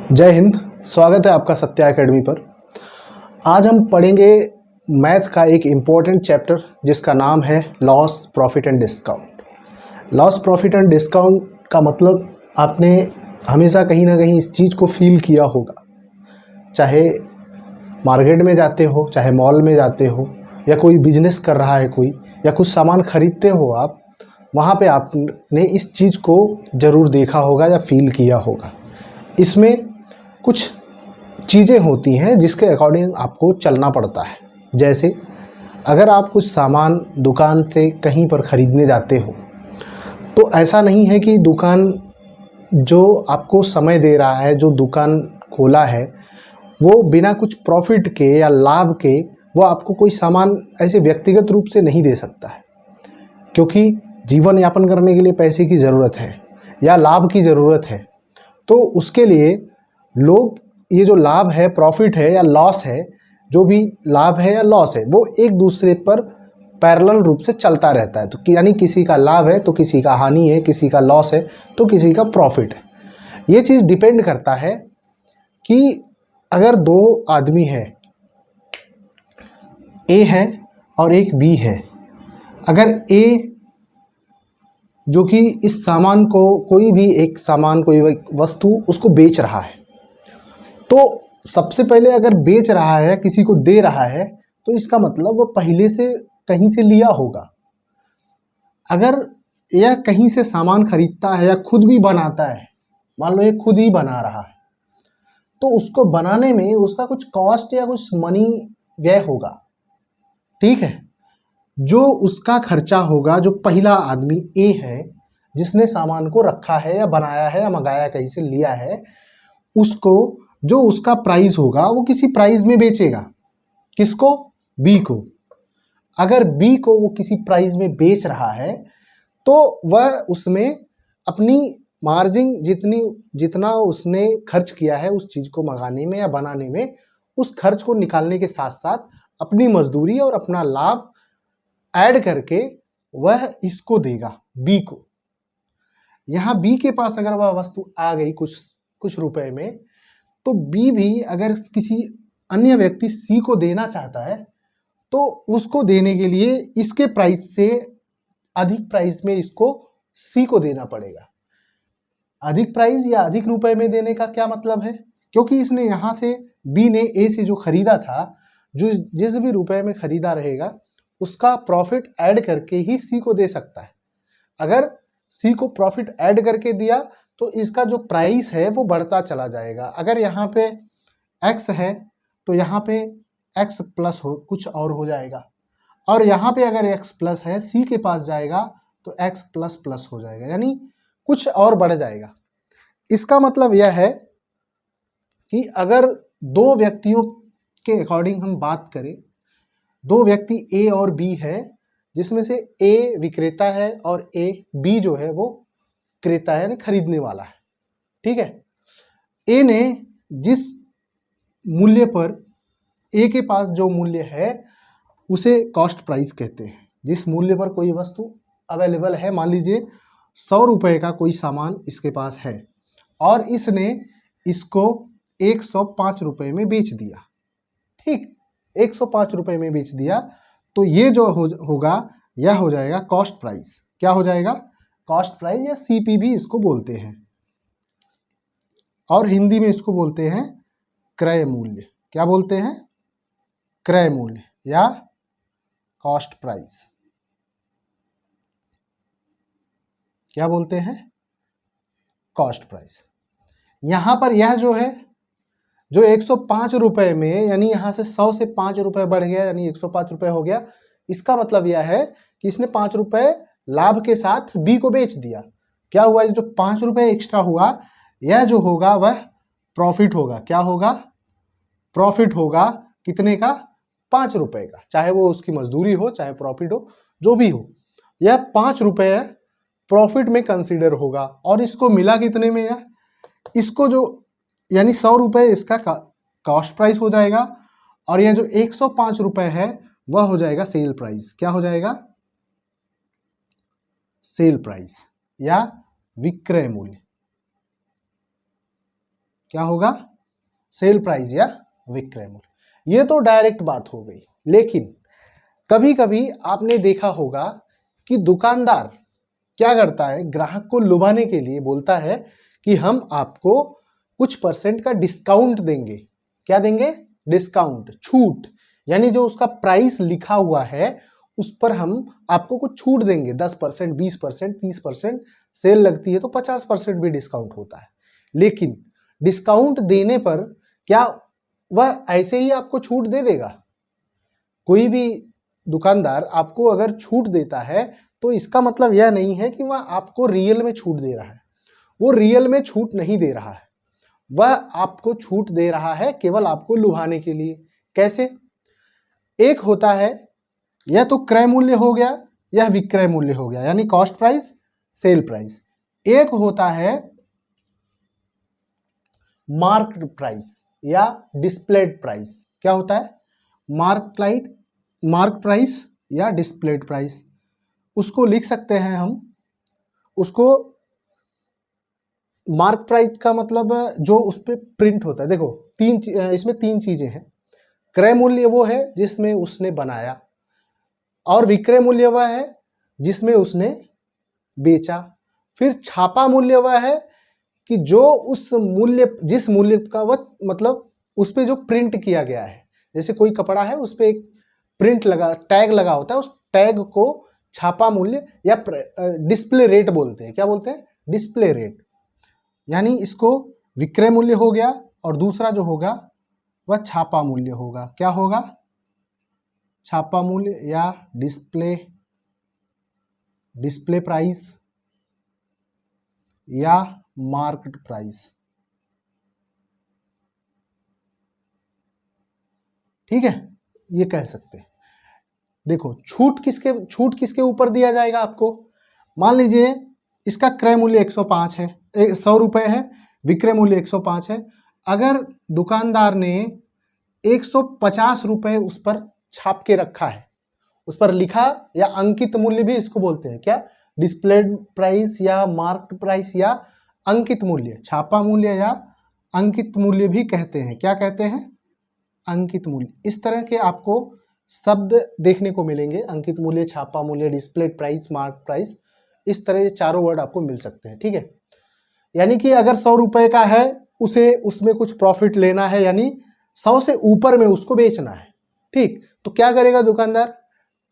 जय हिंद। स्वागत है आपका सत्या एकेडमी पर। आज हम पढ़ेंगे मैथ का एक इम्पोर्टेंट चैप्टर जिसका नाम है loss profit and discount. Loss profit and discount का मतलब आपने हमेशा कहीं ना कहीं इस चीज़ को फील किया होगा, चाहे मार्केट में जाते हो, चाहे मॉल में जाते हो, या कोई बिजनेस कर रहा है कोई, या कुछ सामान खरीदते हो आप, वहाँ पे आपने इस चीज़ को ज़रूर देखा होगा या फील किया होगा। इसमें कुछ चीज़ें होती हैं जिसके अकॉर्डिंग आपको चलना पड़ता है। जैसे अगर आप कुछ सामान दुकान से कहीं पर ख़रीदने जाते हो तो ऐसा नहीं है कि दुकान जो आपको समय दे रहा है, जो दुकान खोला है, वो बिना कुछ प्रॉफिट के या लाभ के वो आपको कोई सामान ऐसे व्यक्तिगत रूप से नहीं दे सकता है, क्योंकि जीवन यापन करने के लिए पैसे की ज़रूरत है या लाभ की ज़रूरत है। तो उसके लिए लोग ये जो लाभ है, प्रॉफिट है या लॉस है, जो भी लाभ है या लॉस है, वो एक दूसरे पर पैरेलल रूप से चलता रहता है। तो यानी किसी का लाभ है तो किसी का हानि है, किसी का लॉस है तो किसी का प्रॉफिट है। ये चीज़ डिपेंड करता है कि अगर दो आदमी है, ए है और एक बी है, अगर ए जो कि इस सामान को, कोई भी एक सामान, कोई वस्तु उसको बेच रहा है, तो सबसे पहले अगर बेच रहा है, किसी को दे रहा है, तो इसका मतलब वो पहले से कहीं से लिया होगा। अगर यह कहीं से सामान खरीदता है या खुद भी बनाता है, मान लो ये खुद ही बना रहा है, तो उसको बनाने में उसका कुछ कॉस्ट या कुछ मनी व्यय होगा, ठीक है। जो उसका खर्चा होगा, जो पहला आदमी ए है जिसने सामान को रखा है या बनाया है या मंगाया, कहीं से लिया है, उसको जो उसका प्राइस होगा वो किसी प्राइस में बेचेगा। किसको? बी को। अगर बी को वो किसी प्राइस में बेच रहा है तो वह उसमें अपनी मार्जिन जितना उसने खर्च किया है उस चीज़ को मंगाने में या बनाने में, उस खर्च को निकालने के साथ साथ अपनी मजदूरी और अपना लाभ ऐड करके वह इसको देगा, बी को। यहाँ बी के पास अगर वह वस्तु आ गई कुछ रुपए में, तो बी भी अगर किसी अन्य व्यक्ति सी को देना चाहता है तो उसको देने के लिए इसके प्राइस से अधिक प्राइस में इसको सी को देना पड़ेगा। अधिक प्राइस या अधिक रुपए में देने का क्या मतलब है? क्योंकि इसने यहाँ से, बी ने ए से जो खरीदा था, जो जिस भी रुपए में खरीदा रहेगा उसका प्रॉफिट ऐड करके ही सी को दे सकता है। अगर सी को प्रॉफिट ऐड करके दिया तो इसका जो प्राइस है वो बढ़ता चला जाएगा। अगर यहाँ पे एक्स है तो यहाँ पे एक्स प्लस हो कुछ और हो जाएगा, और यहाँ पे अगर एक्स प्लस है, सी के पास जाएगा तो एक्स प्लस प्लस हो जाएगा, यानी कुछ और बढ़ जाएगा। इसका मतलब यह है कि अगर दो व्यक्तियों के अकॉर्डिंग हम बात करें, दो व्यक्ति ए और बी है, जिसमें से ए विक्रेता है और ए बी जो है वो क्रेता है, यानी खरीदने वाला है, ठीक है। ए ने जिस मूल्य पर, ए के पास जो मूल्य है उसे कॉस्ट प्राइस कहते हैं। जिस मूल्य पर कोई वस्तु अवेलेबल है, मान लीजिए 100 रुपए का कोई सामान इसके पास है और इसने इसको 105 रुपए में बेच दिया, ठीक, 105 रुपए में बेच दिया, तो ये जो होगा यह हो जाएगा कॉस्ट प्राइस। क्या हो जाएगा? कॉस्ट प्राइस, या सीपी भी इसको बोलते हैं, और हिंदी में इसको बोलते हैं क्रय मूल्य। क्या बोलते हैं? क्रय मूल्य या कॉस्ट प्राइस। क्या बोलते हैं? Cost price. यहां पर यह जो है, जो 105 रुपए में, यानी यहां से 100 से 5 रुपए बढ़ गया, यानी 105 रुपए हो गया। इसका मतलब यह है कि इसने 5 रुपए लाभ के साथ बी को बेच दिया। क्या हुआ? जो 5 रुपए एक्स्ट्रा हुआ, यह जो होगा वह प्रॉफिट होगा। क्या होगा? प्रॉफिट होगा। कितने का? 5 रुपए का। चाहे वो उसकी मजदूरी हो, चाहे प्रॉफिट हो, जो भी हो, यह 5 रुपए प्रॉफिट में कंसीडर होगा। और इसको मिला कितने में? यह इसको जो, यानी 100 रुपए इसका कॉस्ट प्राइस हो जाएगा, और यह जो 105 रुपए है वह हो जाएगा सेल प्राइस। क्या हो जाएगा? सेल प्राइस या विक्रय मूल्य। क्या होगा? सेल प्राइस या विक्रय मूल्य। ये तो डायरेक्ट बात हो गई। लेकिन कभी कभी आपने देखा होगा कि दुकानदार क्या करता है, ग्राहक को लुभाने के लिए बोलता है कि हम आपको कुछ परसेंट का डिस्काउंट देंगे। क्या देंगे? डिस्काउंट, छूट। यानी जो उसका प्राइस लिखा हुआ है उस पर हम आपको कुछ छूट देंगे, 10%, 20%, 30%। सेल लगती है तो 50% भी डिस्काउंट होता है। लेकिन डिस्काउंट देने पर क्या वह ऐसे ही आपको छूट दे देगा? कोई भी दुकानदार आपको अगर छूट देता है तो इसका मतलब यह नहीं है कि वह आपको रियल में छूट दे रहा है। वो रियल में छूट नहीं दे रहा है, वह आपको छूट दे रहा है केवल आपको लुभाने के लिए। कैसे? एक होता है, यह तो क्रय मूल्य हो गया, यह विक्रय मूल्य हो गया, यानी कॉस्ट प्राइस, सेल प्राइस। एक होता है मार्क्ड प्राइस या डिस्प्लेड प्राइस। क्या होता है? मार्क प्राइस या डिस्प्लेड प्राइस। उसको लिख सकते हैं हम, उसको मार्क प्राइस का मतलब जो उस पर प्रिंट होता है। देखो इसमें तीन चीजें हैं। क्रय मूल्य वो है जिसमें उसने बनाया, और विक्रय मूल्य वह है जिसमें उसने बेचा। फिर छापा मूल्य वह है कि जो उस मूल्य, जिस मूल्य का वह मतलब उस पे जो प्रिंट किया गया है। जैसे कोई कपड़ा है उस पे एक प्रिंट लगा, टैग लगा होता है, उस टैग को छापा मूल्य या डिस्प्ले रेट बोलते हैं। क्या बोलते हैं? Display rate. यानी इसको विक्रय मूल्य हो गया, और दूसरा जो होगा वह छापा मूल्य होगा। क्या होगा? छापा मूल्य या डिस्प्ले प्राइस या मार्केट प्राइस। ठीक है, ये कह सकते हैं। देखो छूट किसके ऊपर दिया जाएगा आपको? मान लीजिए इसका क्रय मूल्य 105 है, 100 रुपए है, विक्रय मूल्य 105 है। अगर दुकानदार ने 150 रुपए उस पर छाप के रखा है, उस पर लिखा, या अंकित मूल्य भी इसको बोलते हैं। क्या? डिस्प्लेड प्राइस या मार्क्ड प्राइस या अंकित मूल्य, छापा मूल्य या अंकित मूल्य भी कहते हैं। क्या कहते हैं? अंकित मूल्य। इस तरह के आपको शब्द देखने को मिलेंगे, अंकित मूल्य, छापा मूल्य, डिस्प्लेड प्राइस, मार्क प्राइस। इस तरह ये चारों वर्ड आपको मिल सकते हैं। ठीक है, यानी कि अगर 100 रुपए का है, उसे उसमें कुछ प्रॉफिट लेना है, यानी 100 से ऊपर में उसको बेचना है। ठीक, तो क्या करेगा दुकानदार?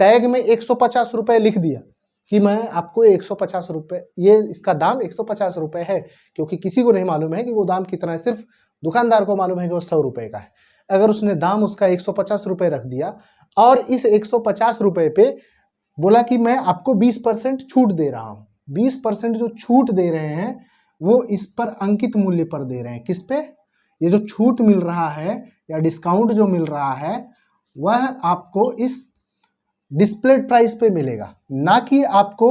टैग में 150 रुपए लिख दिया कि मैं आपको 150 रुपए, ये इसका दाम 150 रुपए है, क्योंकि किसी को नहीं मालूम है कि वो दाम कितना है, सिर्फ दुकानदार को मालूम है कि वो 100 रुपए का है। अगर उसने दाम उसका 150 रुपए रख दिया और इस 150 रुपए पे बोला कि मैं आपको 20% छूट दे रहा हूं, 20% जो छूट दे रहे हैं वो इस पर अंकित मूल्य पर दे रहे हैं। किस पे? ये जो छूट मिल रहा है या डिस्काउंट जो मिल रहा है वह आपको इस डिस्प्ले प्राइस पे मिलेगा, ना कि आपको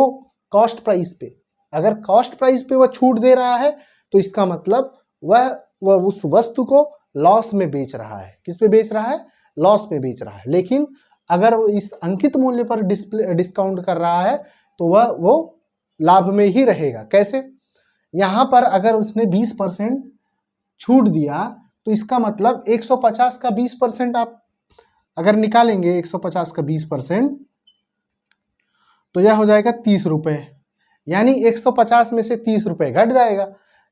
कॉस्ट प्राइस पे। अगर कॉस्ट प्राइस पे वह छूट दे रहा है तो इसका मतलब वह उस वस्तु को लॉस में बेच रहा है। किस पे बेच रहा है? लॉस में बेच रहा है। लेकिन अगर वो इस अंकित मूल्य पर डिस्काउंट कर रहा है तो वो लाभ में ही रहेगा। कैसे? यहां पर अगर उसने 20% छूट दिया तो इसका मतलब 150 का 20% आप अगर निकालेंगे, 150 का 20%, तो यह हो जाएगा 30 रुपए। यानी 150 में से 30 रुपए घट जाएगा,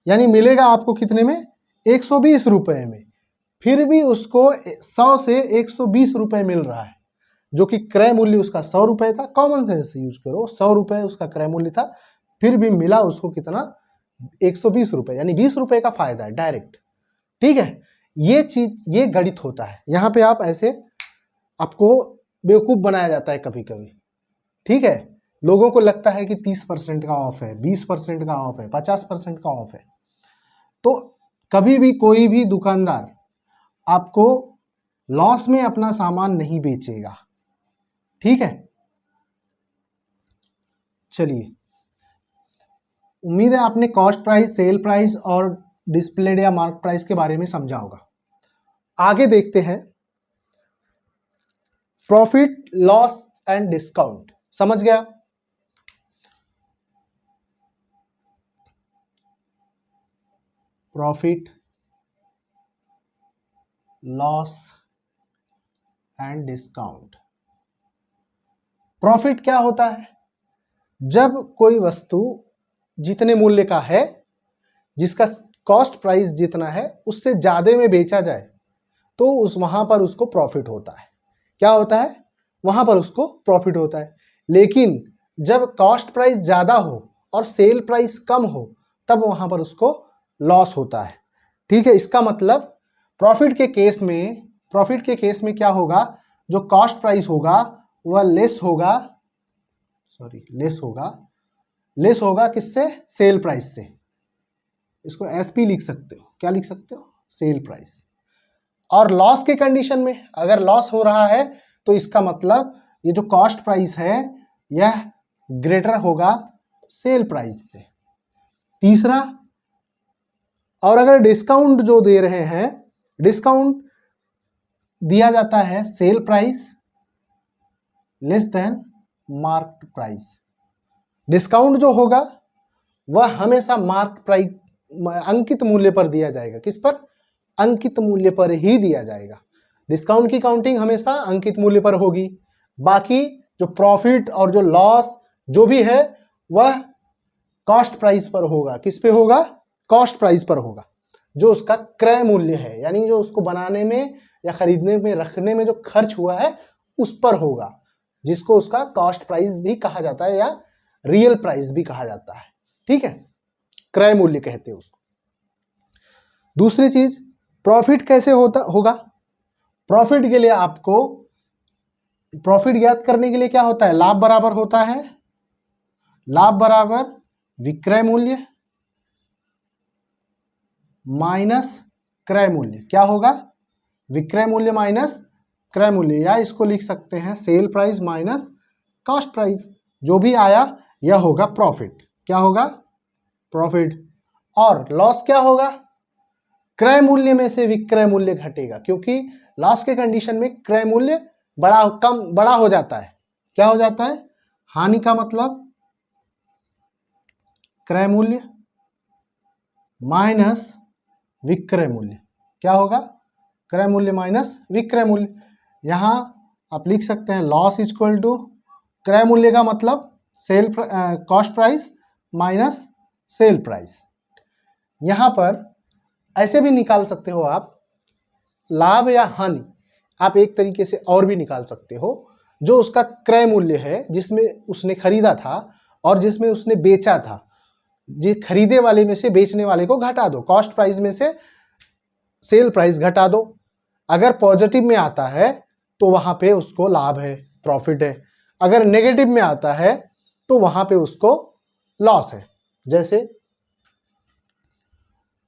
यानी मिलेगा आपको कितने में? 120 रुपए में। फिर भी उसको 100 से 120 रुपए मिल रहा है, जो कि क्रय मूल्य उसका 100 रुपए था। कॉमन सेंस यूज करो, 100 रुपए उसका क्रय मूल्य था, फिर भी मिला उसको कितना? 120 रुपए, यानी 20 रुपए का फायदा है डायरेक्ट। ठीक है, ये चीज, ये गणित होता है। यहाँ पे आप ऐसे, आपको बेवकूफ बनाया जाता है कभी कभी। ठीक है, लोगों को लगता है कि 30% का ऑफ है, 20% का ऑफ है, 50% का ऑफ है। तो कभी भी कोई भी दुकानदार आपको लॉस में अपना सामान नहीं बेचेगा। ठीक है, चलिए, उम्मीद है आपने कॉस्ट प्राइस, सेल प्राइस और डिस्प्लेड या मार्क प्राइस के बारे में समझा होगा। आगे देखते हैं प्रॉफिट, लॉस एंड डिस्काउंट। समझ गया? Profit, loss and discount. Profit क्या होता है? जब कोई वस्तु जितने मूल्य का है, जिसका कॉस्ट प्राइस जितना है, उससे ज़्यादा में बेचा जाए तो वहाँ पर उसको प्रॉफिट होता है। क्या होता है? वहाँ पर उसको प्रॉफिट होता है। लेकिन जब कॉस्ट प्राइस ज़्यादा हो और सेल प्राइस कम हो, तब वहाँ पर उसको लॉस होता है। ठीक है, इसका मतलब प्रॉफिट के केस में क्या होगा? जो कॉस्ट प्राइस होगा वह लेस होगा किससे? सेल प्राइस से। इसको एसपी लिख सकते हो। क्या लिख सकते हो? Sale price. और लॉस के कंडीशन में अगर लॉस हो रहा है तो इसका मतलब ये जो कॉस्ट प्राइस है यह ग्रेटर होगा सेल प्राइस से। तीसरा, और अगर डिस्काउंट जो दे रहे हैं, डिस्काउंट दिया जाता है sale price less than marked price. Discount जो होगा वह हमेशा मार्क प्राइस, अंकित मूल्य पर दिया जाएगा। किस पर? अंकित मूल्य पर ही दिया जाएगा। डिस्काउंट की काउंटिंग हमेशा अंकित मूल्य पर होगी। बाकी जो प्रॉफिट और जो लॉस जो भी है वह कॉस्ट प्राइस पर होगा। किस पे होगा? कॉस्ट प्राइस पर होगा, जो उसका क्रय मूल्य है, यानी जो उसको बनाने में या खरीदने में, रखने में जो खर्च हुआ है उस पर होगा, जिसको उसका कॉस्ट प्राइस भी कहा जाता है या रियल प्राइस भी कहा जाता है। ठीक है, क्रय मूल्य कहते हैं उसको। दूसरी चीज, प्रॉफिट कैसे होगा? प्रॉफिट के लिए आपको, प्रॉफिट ज्ञात करने के लिए क्या होता है? लाभ बराबर होता है, लाभ बराबर विक्रय मूल्य माइनस क्रय मूल्य। क्या होगा? विक्रय मूल्य माइनस क्रय मूल्य, या इसको लिख सकते हैं sale price minus cost price. जो भी आया यह होगा प्रॉफिट। क्या होगा? प्रॉफिट। और लॉस क्या होगा? क्रय मूल्य में से विक्रय मूल्य घटेगा, क्योंकि लॉस के कंडीशन में क्रय मूल्य बड़ा हो जाता है। क्या हो जाता है? हानि का मतलब क्रय मूल्य माइनस विक्रय मूल्य। क्या होगा? क्रय मूल्य माइनस विक्रय मूल्य। यहां आप लिख सकते हैं लॉस इक्वल टू, क्रय मूल्य का मतलब cost price minus sale price. यहां पर ऐसे भी निकाल सकते हो आप, लाभ या हानि आप एक तरीके से और भी निकाल सकते हो। जो उसका क्रय मूल्य है, जिसमें उसने खरीदा था और जिसमें उसने बेचा था, जी खरीदे वाले में से बेचने वाले को घटा दो, कॉस्ट प्राइस में से सेल प्राइस घटा दो। अगर पॉजिटिव में आता है तो वहां पे उसको लाभ है, प्रॉफिट है। अगर नेगेटिव में आता है तो वहां पे उसको लॉस है। जैसे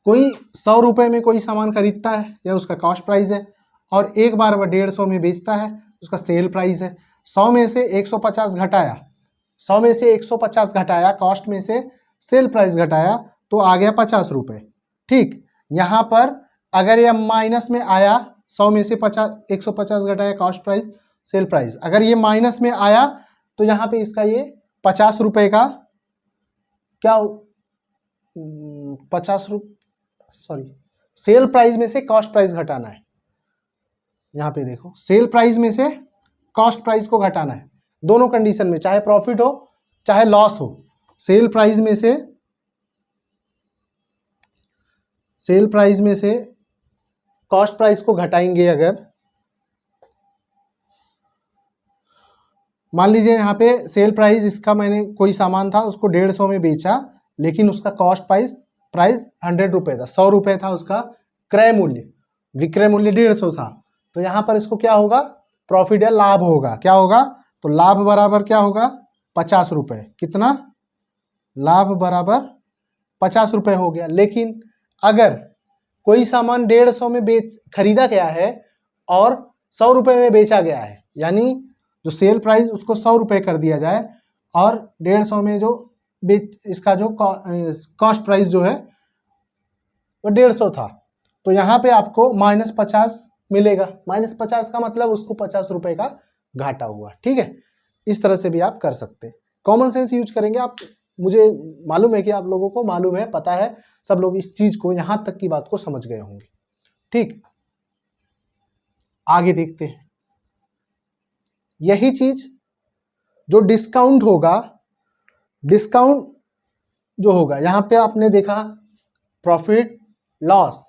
कोई 100 रुपए में कोई सामान खरीदता है, या उसका कॉस्ट प्राइस है, और एक बार वह 150 में बेचता है, उसका सेल प्राइस है। 100 में से 150 घटाया, 100 में से 150 घटाया, कॉस्ट में से सेल प्राइस घटाया, तो आ गया 50 रुपए। ठीक, यहां पर अगर यह माइनस में आया, 100 में से 150 घटाया, कॉस्ट प्राइस सेल प्राइस, अगर ये माइनस में आया तो यहाँ पे इसका ये 50 रुपए का क्या, 50 रुपये, सॉरी, सेल प्राइस में से कॉस्ट प्राइस घटाना है। यहां पे देखो, सेल प्राइस में से कॉस्ट प्राइस को घटाना है, दोनों कंडीशन में, चाहे प्रॉफिट हो चाहे लॉस हो। सेल प्राइस में से कॉस्ट प्राइस को घटाएंगे। अगर मान लीजिए यहाँ पे सेल प्राइस, इसका मैंने कोई सामान था उसको 150 में बेचा, लेकिन उसका कॉस्ट प्राइस 100 रुपए था, 100 रुपए था उसका क्रय मूल्य, विक्रय मूल्य 150 था। तो यहाँ पर इसको क्या होगा? प्रॉफिट या लाभ होगा। क्या होगा? तो लाभ बराबर क्या होगा? 50 रुपए। कितना? लाभ बराबर 50 रुपए हो गया। लेकिन अगर कोई सामान 150 में खरीदा गया है और 100 रुपए में बेचा गया है, यानी जो सेल प्राइस उसको 100 रुपए कर दिया जाए और 150 में जो इसका जो कॉस्ट प्राइस जो है वो 150 था, तो यहाँ पे आपको -50 मिलेगा। -50 का मतलब उसको 50 रुपए का घाटा हुआ। ठीक है, इस तरह से भी आप कर सकते हैं। कॉमन सेंस यूज करेंगे आप। मुझे मालूम है कि आप लोगों को मालूम है, पता है, सब लोग इस चीज को, यहाँ तक की बात को समझ गए होंगे। ठीक, आगे देखते हैं। यही चीज जो डिस्काउंट होगा, डिस्काउंट जो होगा यहां पे आपने देखा प्रॉफिट लॉस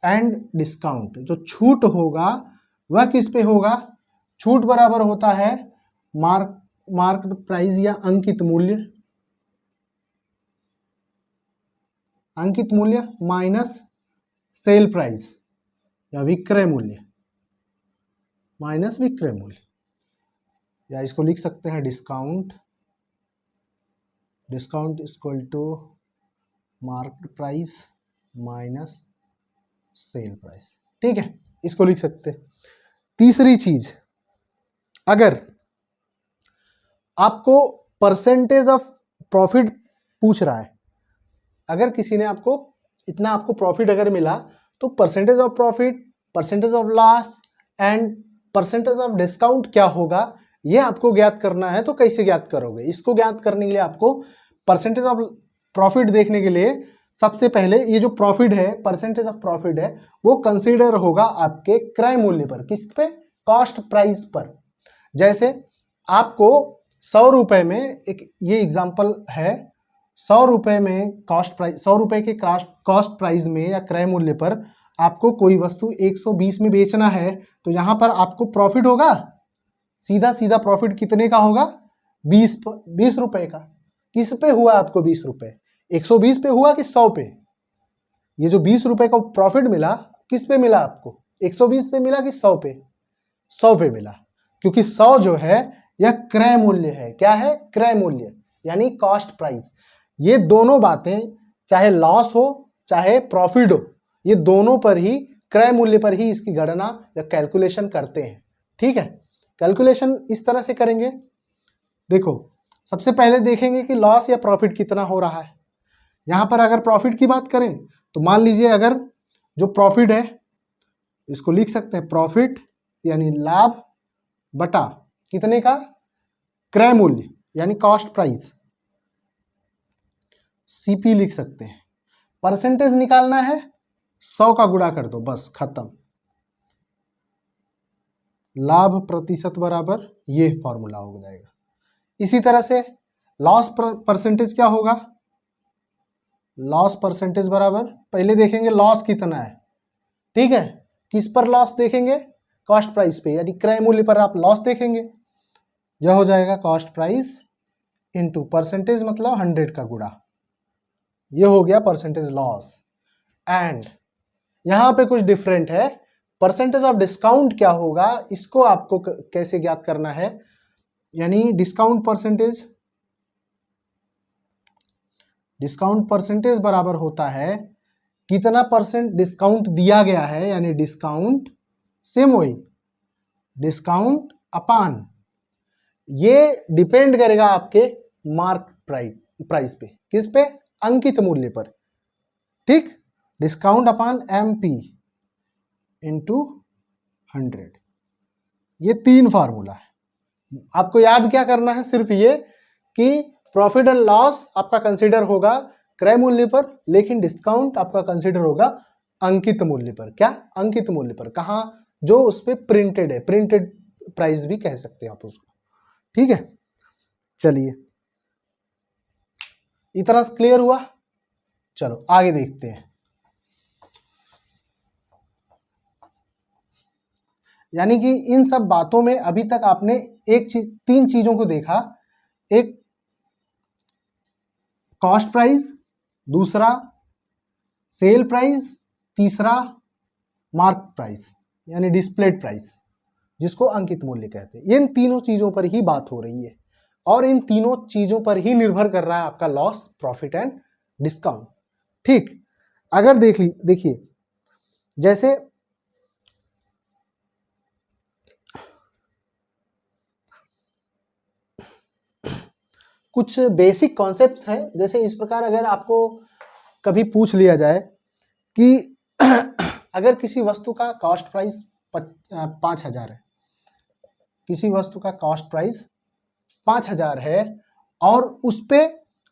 एंड डिस्काउंट, जो छूट होगा वह किस पे होगा? छूट बराबर होता है मार्क्ड प्राइस या अंकित मूल्य, अंकित मूल्य माइनस सेल प्राइस या विक्रय मूल्य, माइनस विक्रय मूल्य, या इसको लिख सकते हैं discount, discount equal to market price minus sale price. ठीक है, इसको लिख सकते हैं। तीसरी चीज, अगर आपको परसेंटेज ऑफ प्रॉफिट पूछ रहा है, अगर किसी ने आपको इतना आपको प्रॉफिट अगर मिला तो percentage of profit, percentage of loss and percentage of discount क्या होगा, ये आपको ज्ञात करना है। तो कैसे ज्ञात करोगे? इसको ज्ञात करने के लिए आपको परसेंटेज ऑफ प्रॉफिट देखने के लिए सबसे पहले ये जो प्रॉफिट है, परसेंटेज ऑफ प्रॉफिट है, वो कंसीडर होगा आपके क्रय मूल्य पर। किस पे? कॉस्ट प्राइस पर। जैसे आपको 100 रुपए में, एक ये एग्जांपल है, 100 रुपए में कॉस्ट प्राइस, 100 रुपए के कॉस्ट प्राइस में या क्रय मूल्य पर आपको कोई वस्तु 120 में बेचना है, तो यहां पर आपको प्रॉफिट होगा, सीधा सीधा प्रॉफिट कितने का होगा? 20 रुपए का। किस पे हुआ आपको 20 रुपए? 120 पे हुआ कि 100 पे? ये जो 20 रुपए का प्रॉफिट मिला किस पे मिला आपको? 120 पे मिला कि 100 पे? 100 पे मिला, क्योंकि 100 जो है यह क्रय मूल्य है। क्या है? क्रय मूल्य, यानी कॉस्ट प्राइस। ये दोनों बातें, चाहे लॉस हो चाहे प्रॉफिट हो, ये दोनों पर ही, क्रय मूल्य पर ही इसकी गणना या कैलकुलेशन करते हैं। ठीक है, कैलकुलेशन इस तरह से करेंगे। देखो, सबसे पहले देखेंगे कि लॉस या प्रॉफिट कितना हो रहा है। यहां पर अगर प्रॉफिट की बात करें तो मान लीजिए, अगर जो प्रॉफिट है इसको लिख सकते हैं प्रॉफिट यानी लाभ बटा कितने का? क्रय मूल्य यानी कॉस्ट प्राइस, सीपी लिख सकते हैं। परसेंटेज निकालना है, 100 का गुणा कर दो, बस खत्म। लाभ प्रतिशत बराबर ये फॉर्मूला हो जाएगा। इसी तरह से लॉस परसेंटेज क्या होगा? लॉस परसेंटेज बराबर, पहले देखेंगे लॉस कितना है। ठीक है, किस पर लॉस देखेंगे? कॉस्ट प्राइस पे, यानी क्रय मूल्य पर आप लॉस देखेंगे। यह हो जाएगा कॉस्ट प्राइस इंटू परसेंटेज, मतलब 100 का गुणा, यह हो गया परसेंटेज लॉस। एंड यहां पे कुछ डिफरेंट है, परसेंटेज ऑफ डिस्काउंट क्या होगा, इसको आपको कैसे ज्ञात करना है। यानी डिस्काउंट परसेंटेज बराबर होता है कितना परसेंट डिस्काउंट दिया गया है, यानी डिस्काउंट, सेम वही डिस्काउंट अपान, ये डिपेंड करेगा आपके मार्क प्राइस पे। किस पे? अंकित मूल्य पर। ठीक, डिस्काउंट अपान MP इंटू 100, ये 3 फार्मूला है। आपको याद क्या करना है? सिर्फ ये कि प्रॉफिट एंड लॉस आपका कंसीडर होगा क्रय मूल्य पर, लेकिन डिस्काउंट आपका कंसीडर होगा अंकित मूल्य पर। क्या? अंकित मूल्य पर। कहां? जो उस पे प्रिंटेड है, प्रिंटेड प्राइस भी कह सकते हैं आप उसको। ठीक है, चलिए, इतना क्लियर हुआ? चलो आगे देखते हैं। यानी कि इन सब बातों में अभी तक आपने एक चीज, 3 चीजों को देखा। एक कॉस्ट प्राइस, दूसरा सेल प्राइस, तीसरा मार्क प्राइस यानी डिस्प्लेड प्राइस, जिसको अंकित मूल्य कहते हैं। इन तीनों चीजों पर ही बात हो रही है, और इन तीनों चीजों पर ही निर्भर कर रहा है आपका लॉस, प्रॉफिट एंड डिस्काउंट। ठीक, अगर देखिए, जैसे कुछ बेसिक कॉन्सेप्ट्स हैं। जैसे इस प्रकार, अगर आपको कभी पूछ लिया जाए कि अगर किसी वस्तु का कॉस्ट प्राइस 5,000 है, किसी वस्तु का कॉस्ट प्राइस 5,000 है और उस पे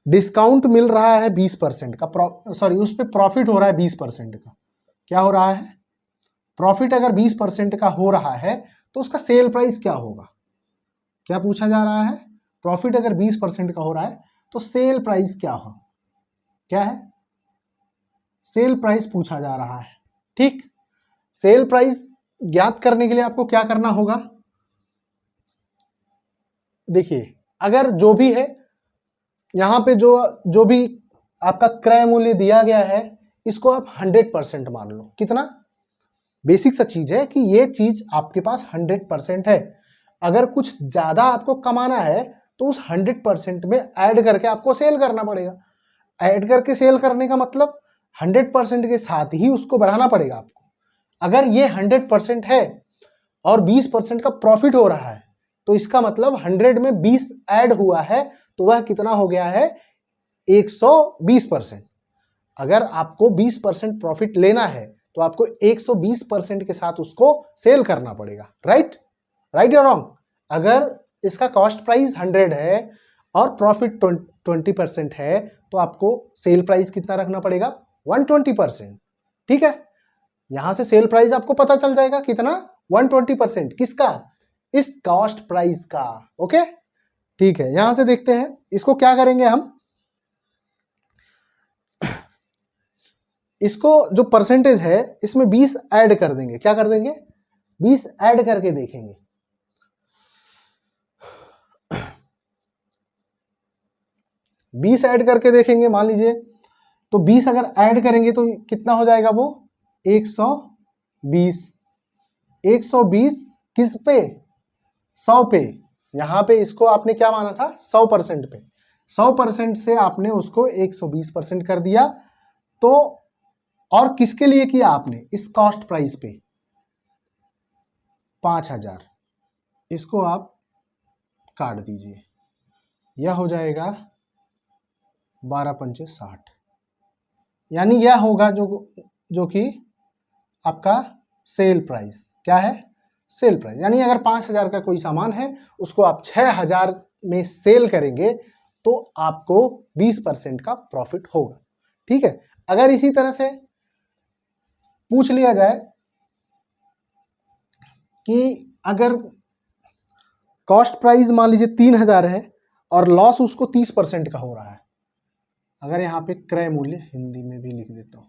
डिस्काउंट मिल रहा है 20% का, सॉरी, उस पे प्रॉफिट हो रहा है 20% का। क्या हो रहा है? प्रॉफिट अगर 20% का हो रहा है तो उसका सेल प्राइस क्या होगा? क्या पूछा जा रहा है? प्रॉफिट अगर 20% का हो रहा है तो सेल प्राइस क्या हो, क्या है? सेल प्राइस पूछा जा रहा है। ठीक, सेल प्राइस ज्ञात करने के लिए आपको क्या करना होगा? देखिए, अगर जो भी है यहां पे जो भी आपका क्रय मूल्य दिया गया है इसको आप 100% मान लो। कितना? बेसिक सा चीज है कि ये चीज आपके पास 100% है। अगर कुछ ज्यादा आपको कमाना है तो उस 100% में ऐड करके आपको सेल करना पड़ेगा। ऐड करके सेल करने का मतलब 100% के साथ ही उसको बढ़ाना पड़ेगा आपको। अगर ये 100% है और 20% का प्रॉफिट हो रहा है तो इसका मतलब 100 में 20 ऐड हुआ है तो वह कितना हो गया है? 120%। अगर आपको 20% प्रॉफिट लेना है तो आपको 120% के साथ उसको सेल करना पड़ेगा। राइट या रॉन्ग? अगर इसका कॉस्ट प्राइस 100 है और प्रॉफिट 20% है तो आपको सेल प्राइस कितना रखना पड़ेगा? 120%। ठीक है, यहां से सेल प्राइस आपको पता चल जाएगा कितना? 120%। किसका? इस कॉस्ट प्राइस का। ओके, ठीक है, यहां से देखते हैं इसको क्या करेंगे हम। इसको जो परसेंटेज है इसमें 20 ऐड कर देंगे। क्या कर देंगे? 20 ऐड करके देखेंगे। बीस ऐड करके देखेंगे। मान लीजिए तो 20 अगर ऐड करेंगे तो कितना हो जाएगा? वो 120। 120 किस पे? 100 पे। यहां पे इसको आपने क्या माना था? 100% पे। 100% से आपने उसको 120% कर दिया। तो और किसके लिए किया आपने? इस कॉस्ट प्राइस पे 5000। इसको आप काट दीजिए, यह हो जाएगा 12 पंचे 60। यानी यह होगा जो कि आपका सेल प्राइस। क्या है? Sale price. यानी अगर 5000 का कोई सामान है उसको आप 6000 में सेल करेंगे तो आपको 20% का प्रॉफिट होगा। ठीक है, अगर इसी तरह से पूछ लिया जाए कि अगर कॉस्ट प्राइस मान लीजिए 3000 है और लॉस उसको 30% का हो रहा है। अगर यहां पे क्रय मूल्य, हिंदी में भी लिख देता हूं,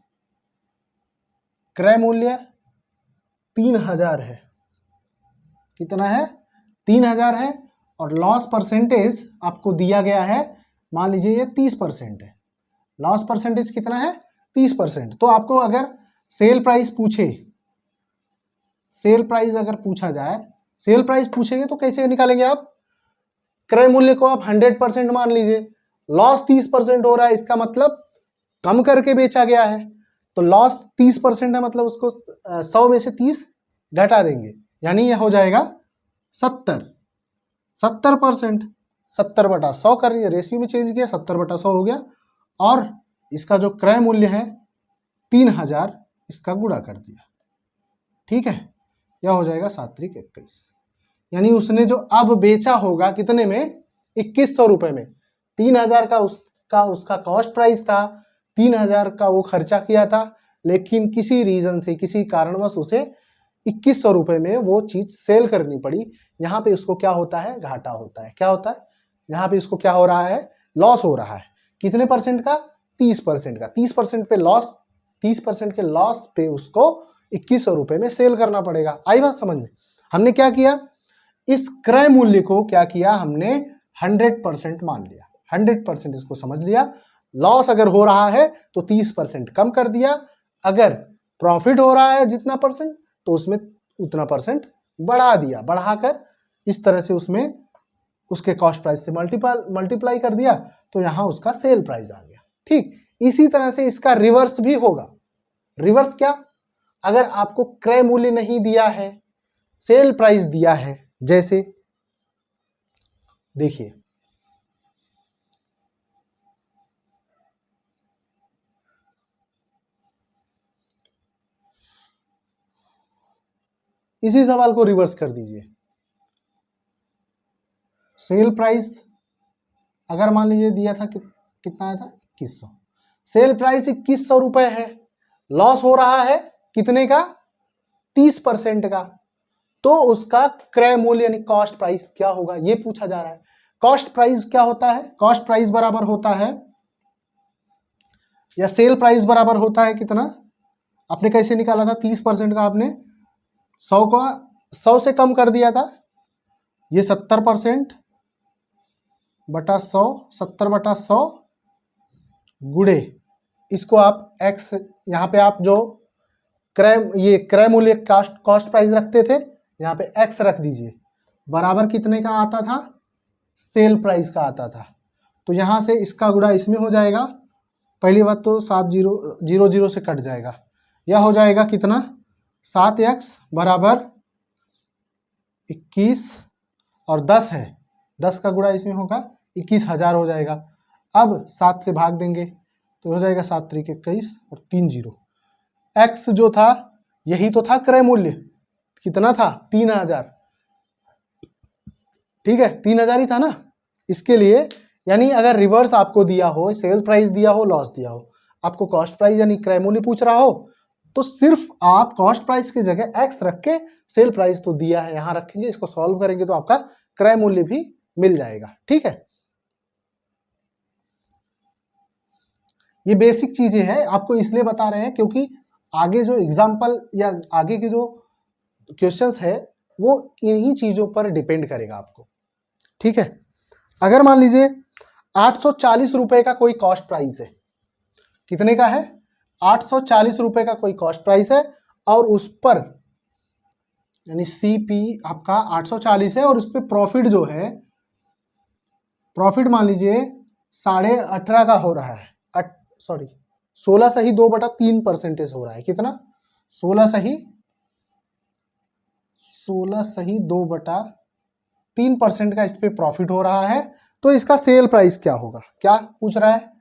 क्रय मूल्य 3000 है। कितना है? 3000 है और लॉस परसेंटेज आपको दिया गया है, मान लीजिए ये 30% है। लॉस परसेंटेज कितना है? 30%। तो आपको अगर सेल प्राइस पूछे, सेल प्राइस अगर पूछा जाए, सेल प्राइस पूछेंगे तो कैसे निकालेंगे आप? क्रय मूल्य को आप 100% मान लीजिए, लॉस 30% हो रहा है, इसका मतलब कम करके बेचा गया है। तो लॉस 30% है मतलब उसको 100 में से 30 घटा देंगे, यानी यह हो जाएगा 70%। 70/100 कर रही है, रेशियो में चेंज किया, 70/100 हो गया। और इसका जो क्रय मूल्य है 3000, इसका गुणा कर दिया। ठीक है, यह हो जाएगा 7×21। यानी उसने जो अब बेचा होगा कितने में? 2100 रुपए में। 3000 का उसका कॉस्ट प्राइस था, 3000 का वो खर्चा किया था, लेकिन किसी रीजन से, किसी कारणवश उसे 2100 रुपए में वो चीज सेल करनी पड़ी। यहाँ पे उसको क्या होता है? घाटा होता है। क्या होता है? यहाँ पे इसको क्या हो रहा है? लॉस हो रहा है। कितने परसेंट का? 30% का। 30% पे लॉस, 30% के लॉस पे उसको 2100 रुपए में सेल करना पड़ेगा। आई बात समझ में? हमने क्या किया? इस क्रय मूल्य को क्या किया हमने? 100% मान लिया। 100% इसको समझ लिया। लॉस अगर हो रहा है तो 30% कम कर दिया, अगर प्रॉफिट हो रहा है जितना परसेंट तो उसमें उतना परसेंट बढ़ा दिया। बढ़ाकर इस तरह से उसमें उसके कॉस्ट प्राइस से मल्टीप्लाई कर दिया तो यहां उसका सेल प्राइस आ गया। ठीक, इसी तरह से इसका रिवर्स भी होगा। रिवर्स क्या? अगर आपको क्रय मूल्य नहीं दिया है, सेल प्राइस दिया है, जैसे देखिए इसी सवाल को रिवर्स कर दीजिए। सेल प्राइस अगर मान लीजिए दिया था कितना आया था? 2100। सेल प्राइस 2100 रुपए है, लॉस हो रहा है कितने का? 30% का, तो उसका क्रय मूल्य यानी कॉस्ट प्राइस क्या होगा, ये पूछा जा रहा है। कॉस्ट प्राइस क्या होता है? कॉस्ट प्राइस बराबर होता है या सेल प्राइस बराबर होता है कितना? आपने कैसे निकाला था? 30% का आपने 100 से कम कर दिया था, ये 70% बटा 100, 70/100 गुड़े, इसको आप x, यहाँ पे आप जो क्रय मूल्य कॉस्ट प्राइस रखते थे, यहाँ पे x रख दीजिए, बराबर कितने का आता था? सेल प्राइस का आता था। तो यहाँ से इसका गुणा इसमें हो जाएगा, पहली बात तो 7 0 से कट जाएगा, यह हो जाएगा कितना? 7x बराबर 21 और 10 है, 10 का गुणा इसमें होगा 21,000 हो जाएगा। अब 7 से भाग देंगे तो हो जाएगा 7 3 21 और 3 0। x जो था यही तो था क्रय मूल्य, कितना था? 3000, ठीक है, 3000 ही था ना। इसके लिए यानी अगर रिवर्स आपको दिया हो, सेल प्राइस दिया हो, लॉस दिया हो, आपको कॉस्ट प्राइस यानी क्रय मूल्य पूछ रहा हो, तो सिर्फ आप कॉस्ट प्राइस की जगह x रख के सेल प्राइस तो दिया है यहां रखेंगे, इसको सॉल्व करेंगे तो आपका क्रय मूल्य भी मिल जाएगा। ठीक है, ये बेसिक चीजें हैं, आपको इसलिए बता रहे हैं क्योंकि आगे जो एग्जाम्पल या आगे के जो क्वेश्चंस है वो इन्हीं चीजों पर डिपेंड करेगा आपको। ठीक है, अगर मान लीजिए 840 रुपए का कोई कॉस्ट प्राइस है, कितने का है? 840 रुपए का कोई कॉस्ट प्राइस है और उस पर यानी सीपी आपका 840 है और उस पर प्रॉफिट जो है, प्रॉफिट मान लीजिए 18.5 का हो रहा है, 16/2/3% हो रहा है। कितना? 16/2/3% का इस पे प्रॉफिट हो रहा है। तो इसका सेल प्राइस क्या होगा? क्या पूछ रहा है?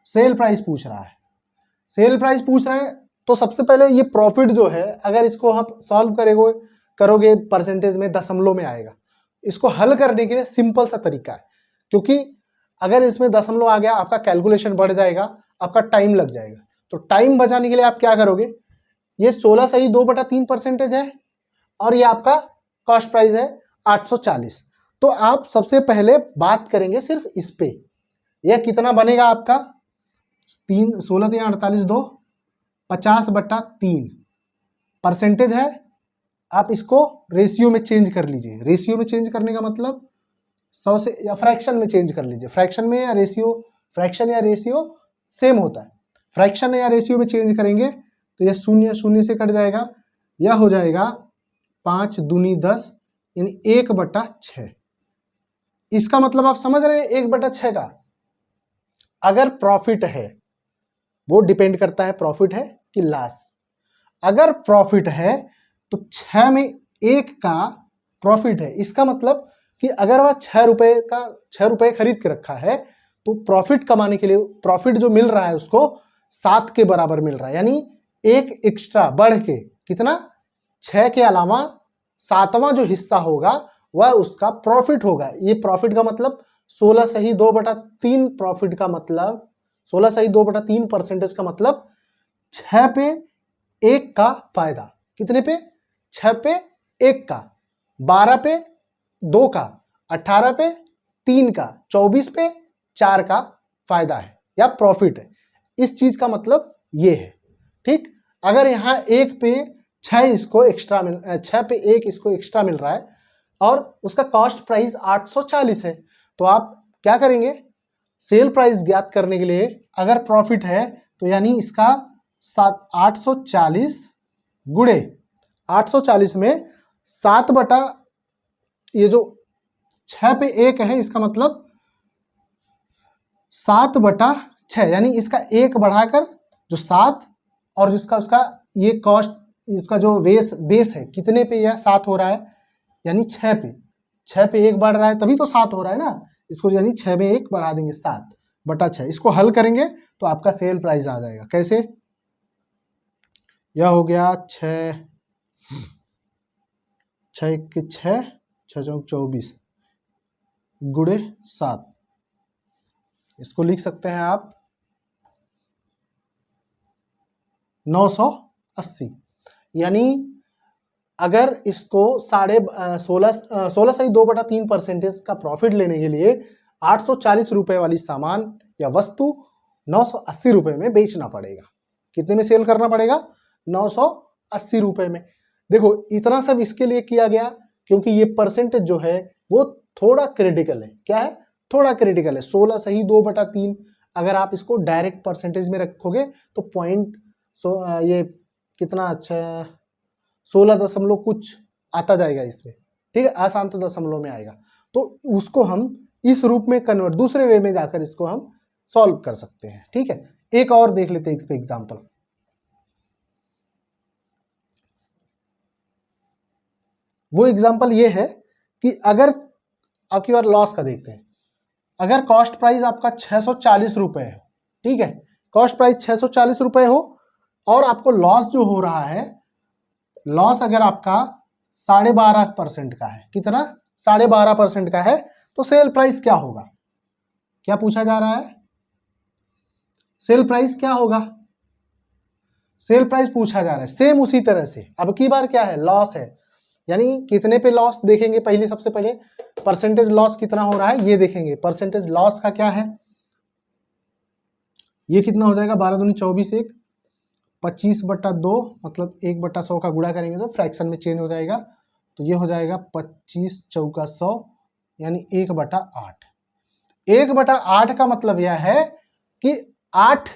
सेल प्राइस पूछ रहा है। सेल प्राइस पूछ रहा है तो सबसे पहले ये प्रॉफिट जो है, अगर इसको आप सॉल्व करोगे परसेंटेज में, दशमलव में आएगा। इसको हल करने के लिए सिंपल सा तरीका है, क्योंकि अगर इसमें दशमलव आ गया आपका कैलकुलेशन बढ़ जाएगा, आपका टाइम लग जाएगा। तो टाइम बचाने के लिए आप क्या करोगे, ये 16/2/3% है और ये आपका कॉस्ट प्राइस है 840। तो आप सबसे पहले बात करेंगे सिर्फ इस पे, यह कितना बनेगा आपका? 16 3 48 2 50/3 परसेंटेज है। आप इसको रेशियो में चेंज कर लीजिए। रेशियो में चेंज करने का मतलब 100 से, या फ्रैक्शन में चेंज कर लीजिए। फ्रैक्शन में या रेशियो, फ्रैक्शन या रेशियो सेम होता है। फ्रैक्शन या रेशियो में चेंज करेंगे तो यह 0 0 से कट जाएगा, यह हो जाएगा 5 दूनी 10 यानी 1/6। इसका मतलब आप समझ रहे हैं 1/6 का। अगर प्रॉफिट है, वो डिपेंड करता है प्रॉफिट है कि लॉस। अगर प्रॉफिट है तो 6 में 1 का प्रॉफिट है, इसका मतलब कि अगर वह 6 रुपए खरीद के रखा है तो प्रॉफिट कमाने के लिए प्रॉफिट जो मिल रहा है उसको 7 के बराबर मिल रहा है, यानी 1 एक्स्ट्रा बढ़ के कितना? 6 के अलावा 7वां जो हिस्सा होगा वह उसका प्रॉफिट होगा। ये प्रॉफिट का मतलब 16/2/3 प्रॉफिट का मतलब 16/2/3 का मतलब 6 पे 1 का फायदा। कितने पे? 6 पे 1 का, 12 पे 2 का, 18 पे 3 का, 24 पे 4 का फायदा है या प्रॉफिट है। इस चीज का मतलब ये है। ठीक, अगर यहाँ 1 पे 6 इसको एक्स्ट्रा 6 पे 1 इसको एक्स्ट्रा मिल रहा है और उसका कॉस्ट प्राइस 840 है, तो आप क्या करेंगे? सेल प्राइस ज्ञात करने के लिए अगर प्रॉफिट है तो यानी इसका 840 गुणे 840 में 7 बटा ये जो 6 पे 1 है, इसका मतलब 7/6, यानी इसका 1 बढ़ाकर जो 7 और जिसका उसका ये कॉस्ट, इसका जो बेस है कितने पे यह 7 हो रहा है, यानी 6 पे 1 बढ़ रहा है तभी तो 7 हो रहा है ना। इसको यानी 6 में 1 बढ़ा देंगे 7/6। इसको हल करेंगे तो आपका सेल प्राइस आ जाएगा। कैसे? यह हो गया 6 6 के 6 6 24 गुणे 7, इसको लिख सकते हैं आप 980। यानी अगर इसको 16.2/3% का प्रॉफिट लेने के लिए 840 रुपए वाली सामान या वस्तु 980 रुपए में बेचना पड़ेगा। कितने में सेल करना पड़ेगा? 980 रुपए में। देखो इतना सब इसके लिए किया गया क्योंकि ये परसेंटेज जो है वो थोड़ा क्रिटिकल है। क्या है? थोड़ा क्रिटिकल है। 16 सही 2/3 अगर आप इसको डायरेक्ट परसेंटेज में रखोगे तो ये कितना अच्छा है, 16 दशमलव कुछ आता जाएगा इसमें, ठीक है, अशांत दशमलव में आएगा। तो उसको हम इस रूप में कन्वर्ट, दूसरे वे में जाकर इसको हम सॉल्व कर सकते हैं। ठीक है, एक और देख लेते हैं इस पे एग्जाम्पल। वो एग्जाम्पल ये है कि अगर आपकी बार लॉस का देखते हैं, अगर कॉस्ट प्राइस आपका 640 रुपए है, ठीक है, कॉस्ट प्राइस 640 रुपए हो और आपको लॉस जो हो रहा है, लॉस अगर आपका 12.5% का है, कितना? 12.5% का है, तो सेल प्राइस क्या होगा? क्या पूछा जा रहा है? सेल प्राइस क्या होगा? सेल प्राइस पूछा जा रहा है। सेम उसी तरह से अब की बार क्या है? लॉस है, यानी कितने पे लॉस देखेंगे? पहले सबसे पहले परसेंटेज लॉस कितना हो रहा है ये देखेंगे। परसेंटेज लॉस का क्या है? ये कितना हो जाएगा? 12 दूनी 24, 1 25/2 मतलब 1/100 का गुणा करेंगे तो फ्रैक्शन में चेंज हो जाएगा, तो ये हो जाएगा 25 चौका 100 यानी 1/8। 1/8 का मतलब यह है कि 8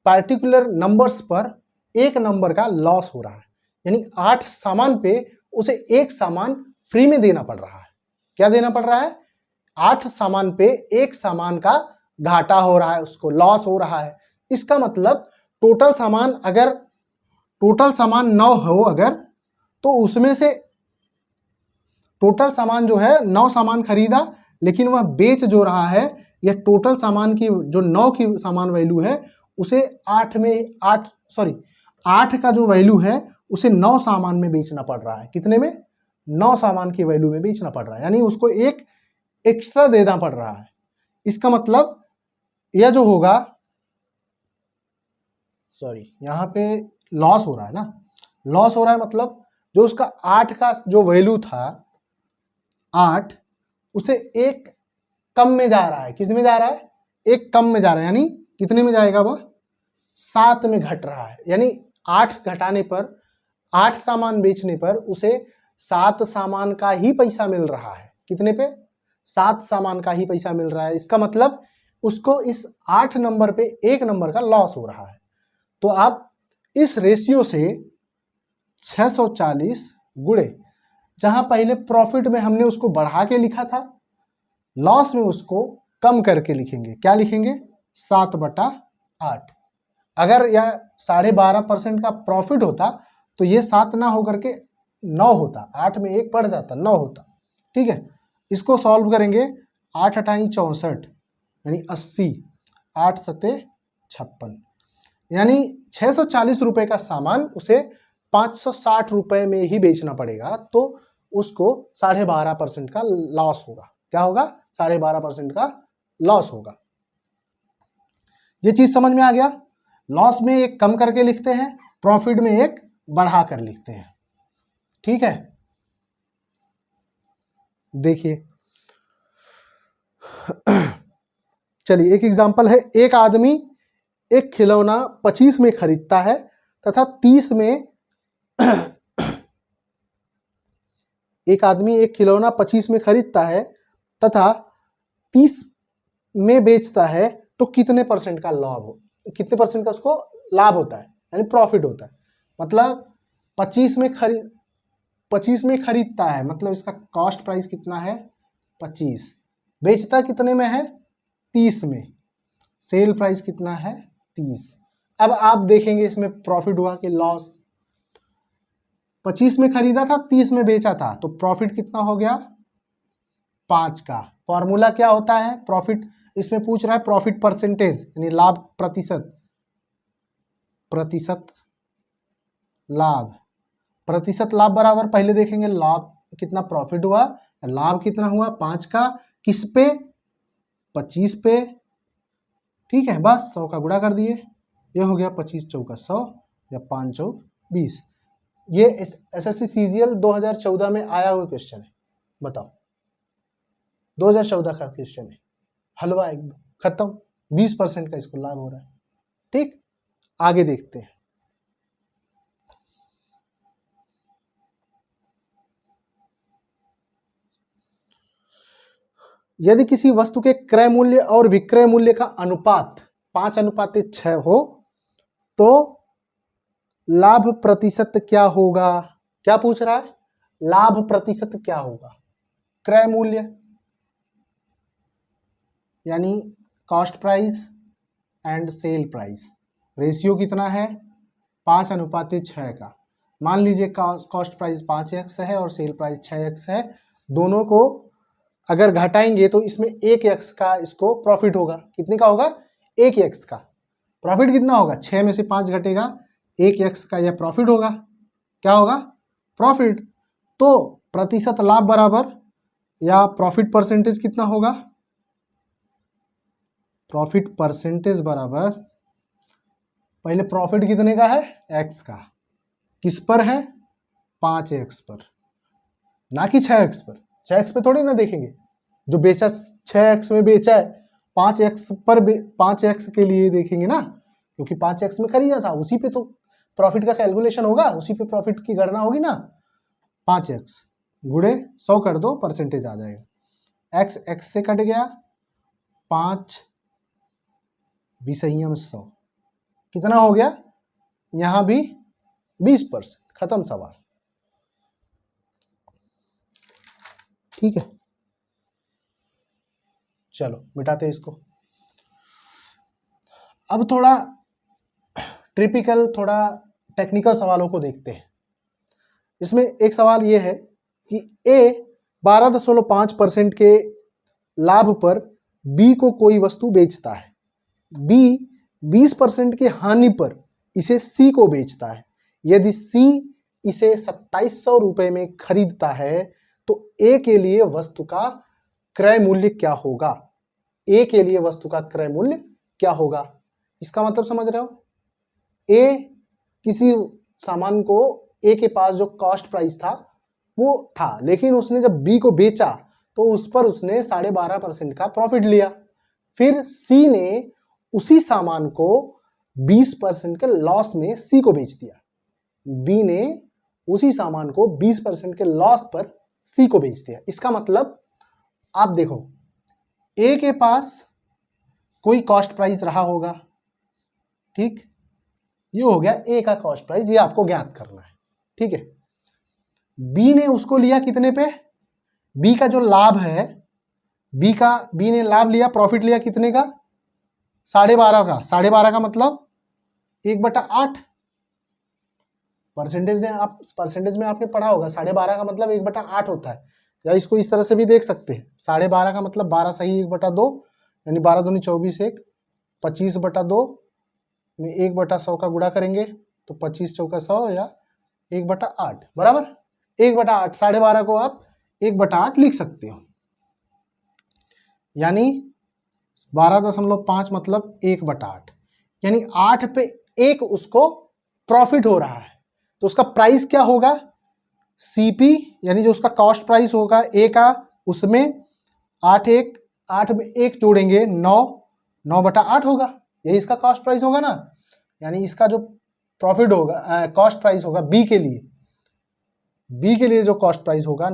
पार्टिकुलर नंबर्स पर एक नंबर का लॉस हो रहा है, यानी 8 सामान पे उसे एक सामान फ्री में देना पड़ रहा है। क्या देना पड़ रहा है? 8 सामान पे एक सामान का घाटा हो रहा है, उसको लॉस हो रहा है। इसका मतलब टोटल सामान, अगर टोटल सामान 9 हो अगर, तो उसमें से टोटल सामान जो है 9 सामान खरीदा, लेकिन वह बेच जो रहा है, यह टोटल सामान की जो 9 की सामान वैल्यू है उसे 8 का जो वैल्यू है उसे 9 सामान में बेचना पड़ रहा है। कितने में? 9 सामान की वैल्यू में बेचना पड़ रहा है, यानी उसको एक एक्स्ट्रा देना पड़ रहा है। इसका मतलब यह जो होगा, यहाँ पे लॉस हो रहा है ना, लॉस हो रहा है मतलब जो उसका 8 का जो वैल्यू था 8, उसे एक कम में जा रहा है। किस में जा रहा है? एक कम में जा रहा है, यानी कितने में जाएगा? वह 7 में घट रहा है, यानी 8 घटाने पर, 8 सामान बेचने पर उसे 7 सामान का ही पैसा मिल रहा है। कितने पे? 7 सामान का ही पैसा मिल रहा है। इसका मतलब उसको इस 8 नंबर पे एक नंबर का लॉस हो रहा है। तो आप इस रेशियो से 640 गुणे, जहां पहले प्रॉफिट में हमने उसको बढ़ा के लिखा था, लॉस में उसको कम करके लिखेंगे। क्या लिखेंगे? 7/8। अगर यह 12.5% का प्रॉफिट होता तो ये 7 ना होकर के 9 होता, 8 में 1 बढ़ जाता, 9 होता। ठीक है, इसको सॉल्व करेंगे। 8 अठाई 64 यानी 80, 8 सते 56, यानी 640 रुपए का सामान उसे 560 रुपए में ही बेचना पड़ेगा, तो उसको 12.5% का लॉस होगा। क्या होगा? 12.5% का लॉस होगा। ये चीज समझ में आ गया? लॉस में एक कम करके लिखते हैं, प्रॉफिट में एक बढ़ा कर लिखते हैं। ठीक है, देखिए चलिए एक एग्जांपल है। एक आदमी एक खिलौना 25 में खरीदता है तथा 30 में एक आदमी एक खिलौना 25 में खरीदता है तथा 30 में बेचता है, तो कितने परसेंट का लाभ हो, कितने परसेंट का उसको लाभ होता है, यानी प्रॉफिट होता है। मतलब 25 में खरीदता है, मतलब इसका कॉस्ट प्राइस कितना है? 25, बेचता कितने में है? 30 में, सेल प्राइस कितना है? 30। अब आप देखेंगे इसमें प्रॉफिट हुआ कि लॉस। 25 में खरीदा था, 30 में बेचा था, तो प्रॉफिट कितना हो गया? 5 का। फॉर्मूला क्या होता है प्रॉफिट? इसमें पूछ रहा है प्रॉफिट परसेंटेज, यानी लाभ प्रतिशत, प्रतिशत लाभ बराबर, पहले देखेंगे लाभ कितना, प्रॉफिट हुआ, लाभ कितना हुआ? 5 का। किस पे? 25 पे। ठीक है, बस 100 का गुणा कर दिए, ये हो गया 25 चौका 100 या 5 चौक 20। ये एसएससी सीजीएल 2014 में आया हुआ क्वेश्चन है, बताओ 2014 का क्वेश्चन है, हलवा एकदम खत्म, 20% का इसको लाभ हो रहा है। ठीक, आगे देखते हैं। यदि किसी वस्तु के क्रय मूल्य और विक्रय मूल्य का अनुपात 5:6 हो तो लाभ प्रतिशत क्या होगा? क्या पूछ रहा है? लाभ प्रतिशत क्या होगा? क्रय मूल्य यानी cost price and sale price, ratio कितना है? 5:6 का। मान लीजिए कॉस्ट प्राइस 5x है और सेल प्राइस 6x है, दोनों को अगर घटाएंगे तो इसमें 1x का इसको प्रॉफिट होगा। कितने का होगा? 1x का। प्रॉफिट कितना होगा? 6 में से 5 घटेगा, 1x का यह प्रॉफिट होगा। क्या होगा? प्रॉफिट। तो प्रतिशत लाभ बराबर या प्रॉफिट परसेंटेज कितना होगा? प्रॉफिट परसेंटेज बराबर, पहले प्रॉफिट कितने का है? x का। किस पर है? 5x पर, ना कि 6x पर। 6x पे थोड़ी ना देखेंगे, जो बेचा 6x में बेचा है 5x पर 5x के लिए देखेंगे ना, क्योंकि 5x में खरीदा था, उसी पे तो प्रॉफिट का कैलकुलेशन होगा, उसी पे प्रॉफिट की गणना होगी ना। 5x गुणे 100 कर दो, परसेंटेज आ जाएगा। x से कट गया, 5 20 में 100 कितना हो गया? यहां भी 20%। खत्म सवाल। ठीक है, चलो मिटाते हैं इसको। अब थोड़ा टिपिकल, थोड़ा टेक्निकल सवालों को देखते हैं। इसमें एक सवाल ये है कि A 12.5% के लाभ पर B को कोई वस्तु बेचता है, B 20% के हानि पर इसे C को बेचता है। यदि C इसे 2700 रुपए में खरीदता है तो A के लिए वस्तु का क्रय मूल्य क्या होगा? A के लिए वस्तु का क्रय मूल्य क्या होगा? इसका मतलब समझ रहे हो? A किसी सामान को, A के पास जो कॉस्ट प्राइस था वो था, लेकिन उसने जब B को बेचा तो उस पर उसने 12.5% का प्रॉफिट लिया। फिर C ने उसी सामान को 20% के लॉस में C को बेच दिया। B ने उसी सामान को 20% के लॉस पर C को बेच दिया। इसका मतलब आप देखो, A के पास कोई कॉस्ट प्राइस रहा होगा, ठीक, ये हो गया A का कॉस्ट प्राइस, ये आपको ज्ञात करना है। ठीक है, B ने उसको लिया कितने पे? B का जो लाभ है, B ने लाभ लिया, प्रॉफिट लिया कितने का? 12.5 का। 12.5 का मतलब 1/8। परसेंटेज में आपने पढ़ा होगा, 12.5 का मतलब 1/8 होता है। या इसको इस तरह से भी देख सकते हैं, 12.5 का मतलब 12 सही 1/2, यानी 12 दूनी 24, 1 25/2 में 1/100 का गुणा करेंगे तो 25 चौका 100 या 1/8 बराबर 1/8। 12.5 को आप 1/8 लिख सकते हो, यानी 12.5 मतलब 1/8, यानी 8 पे 1 उसको प्रॉफिट हो रहा है। तो उसका प्राइस क्या होगा? सीपी, यानी जो उसका कॉस्ट प्राइस होगा ए का, उसमें 8 में 1 जोड़ेंगे 9/8 होगा, यही इसका कॉस्ट प्राइस होगा ना। यानी इसका जो प्रॉफिट होगा, कॉस्ट प्राइस होगा बी के लिए जो कॉस्ट प्राइस होगा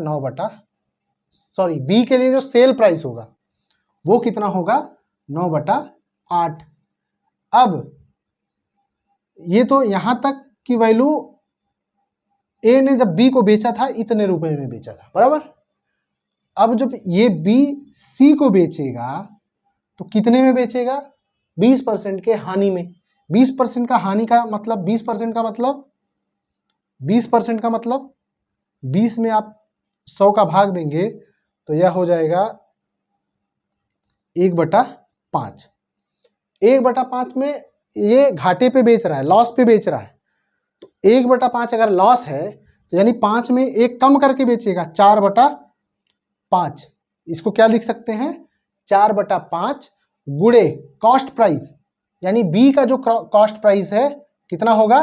बी के लिए जो सेल प्राइस होगा वो कितना होगा? 9/8। अब ये तो यहां तक की वैल्यू ए ने जब बी को बेचा था इतने रुपए में बेचा था, बराबर। अब जब ये बी सी को बेचेगा तो कितने में बेचेगा? 20% के हानि में। 20% का हानि का मतलब 20% का मतलब 20 में आप 100 का भाग देंगे तो यह हो जाएगा 1/5। 1/5 में ये घाटे पे बेच रहा है, लॉस पे बेच रहा है। तो 1/5 अगर लॉस है तो यानी 5 में 1 कम करके बेचेगा, 4/5। इसको क्या लिख सकते हैं? 4/5 गुणे कॉस्ट प्राइस, यानी बी का जो कॉस्ट प्राइस है कितना होगा?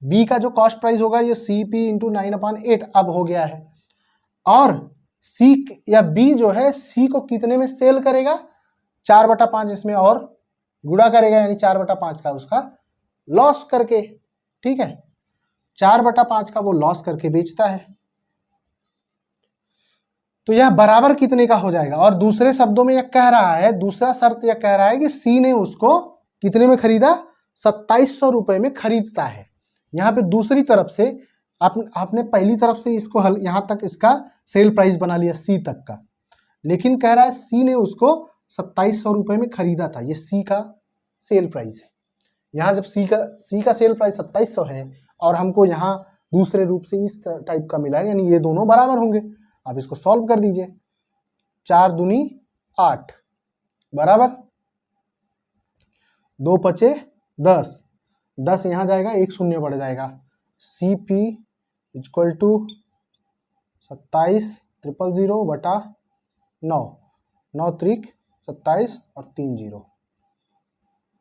बी का जो कॉस्ट प्राइस होगा ये सी पी इंटू 9/8 अब हो गया है, और सी या बी जो है सी को कितने में सेल करेगा, 4/5 इसमें और गुणा करेगा, यानी 4/5 का उसका लॉस करके, ठीक है, 4/5 का वो लॉस करके बेचता है। तो यह बराबर कितने का हो जाएगा, और दूसरे शब्दों में यह कह रहा है, दूसरा शर्त यह कह रहा है कि सी ने उसको कितने में खरीदा, 2700 रुपए में खरीदता है। यहाँ पे दूसरी तरफ से आपने पहली तरफ से इसको हल यहां तक इसका सेल प्राइस बना लिया सी तक का, लेकिन कह रहा है सी ने उसको 2700 रुपए में खरीदा था, ये सी का सेल प्राइस है। यहाँ जब सी का सेल प्राइस 2700 है और हमको यहाँ दूसरे रूप से इस टाइप का मिला है, यानी ये दोनों बराबर होंगे। आप इसको सॉल्व कर दीजिए, 4 दूनी 8 बराबर 2 पचे 10, 10 यहाँ जाएगा, एक शून्य बढ़ जाएगा, सी पी इक्वल टू 27,000 बटा 9, 9 त्रिक 27 और 3 0,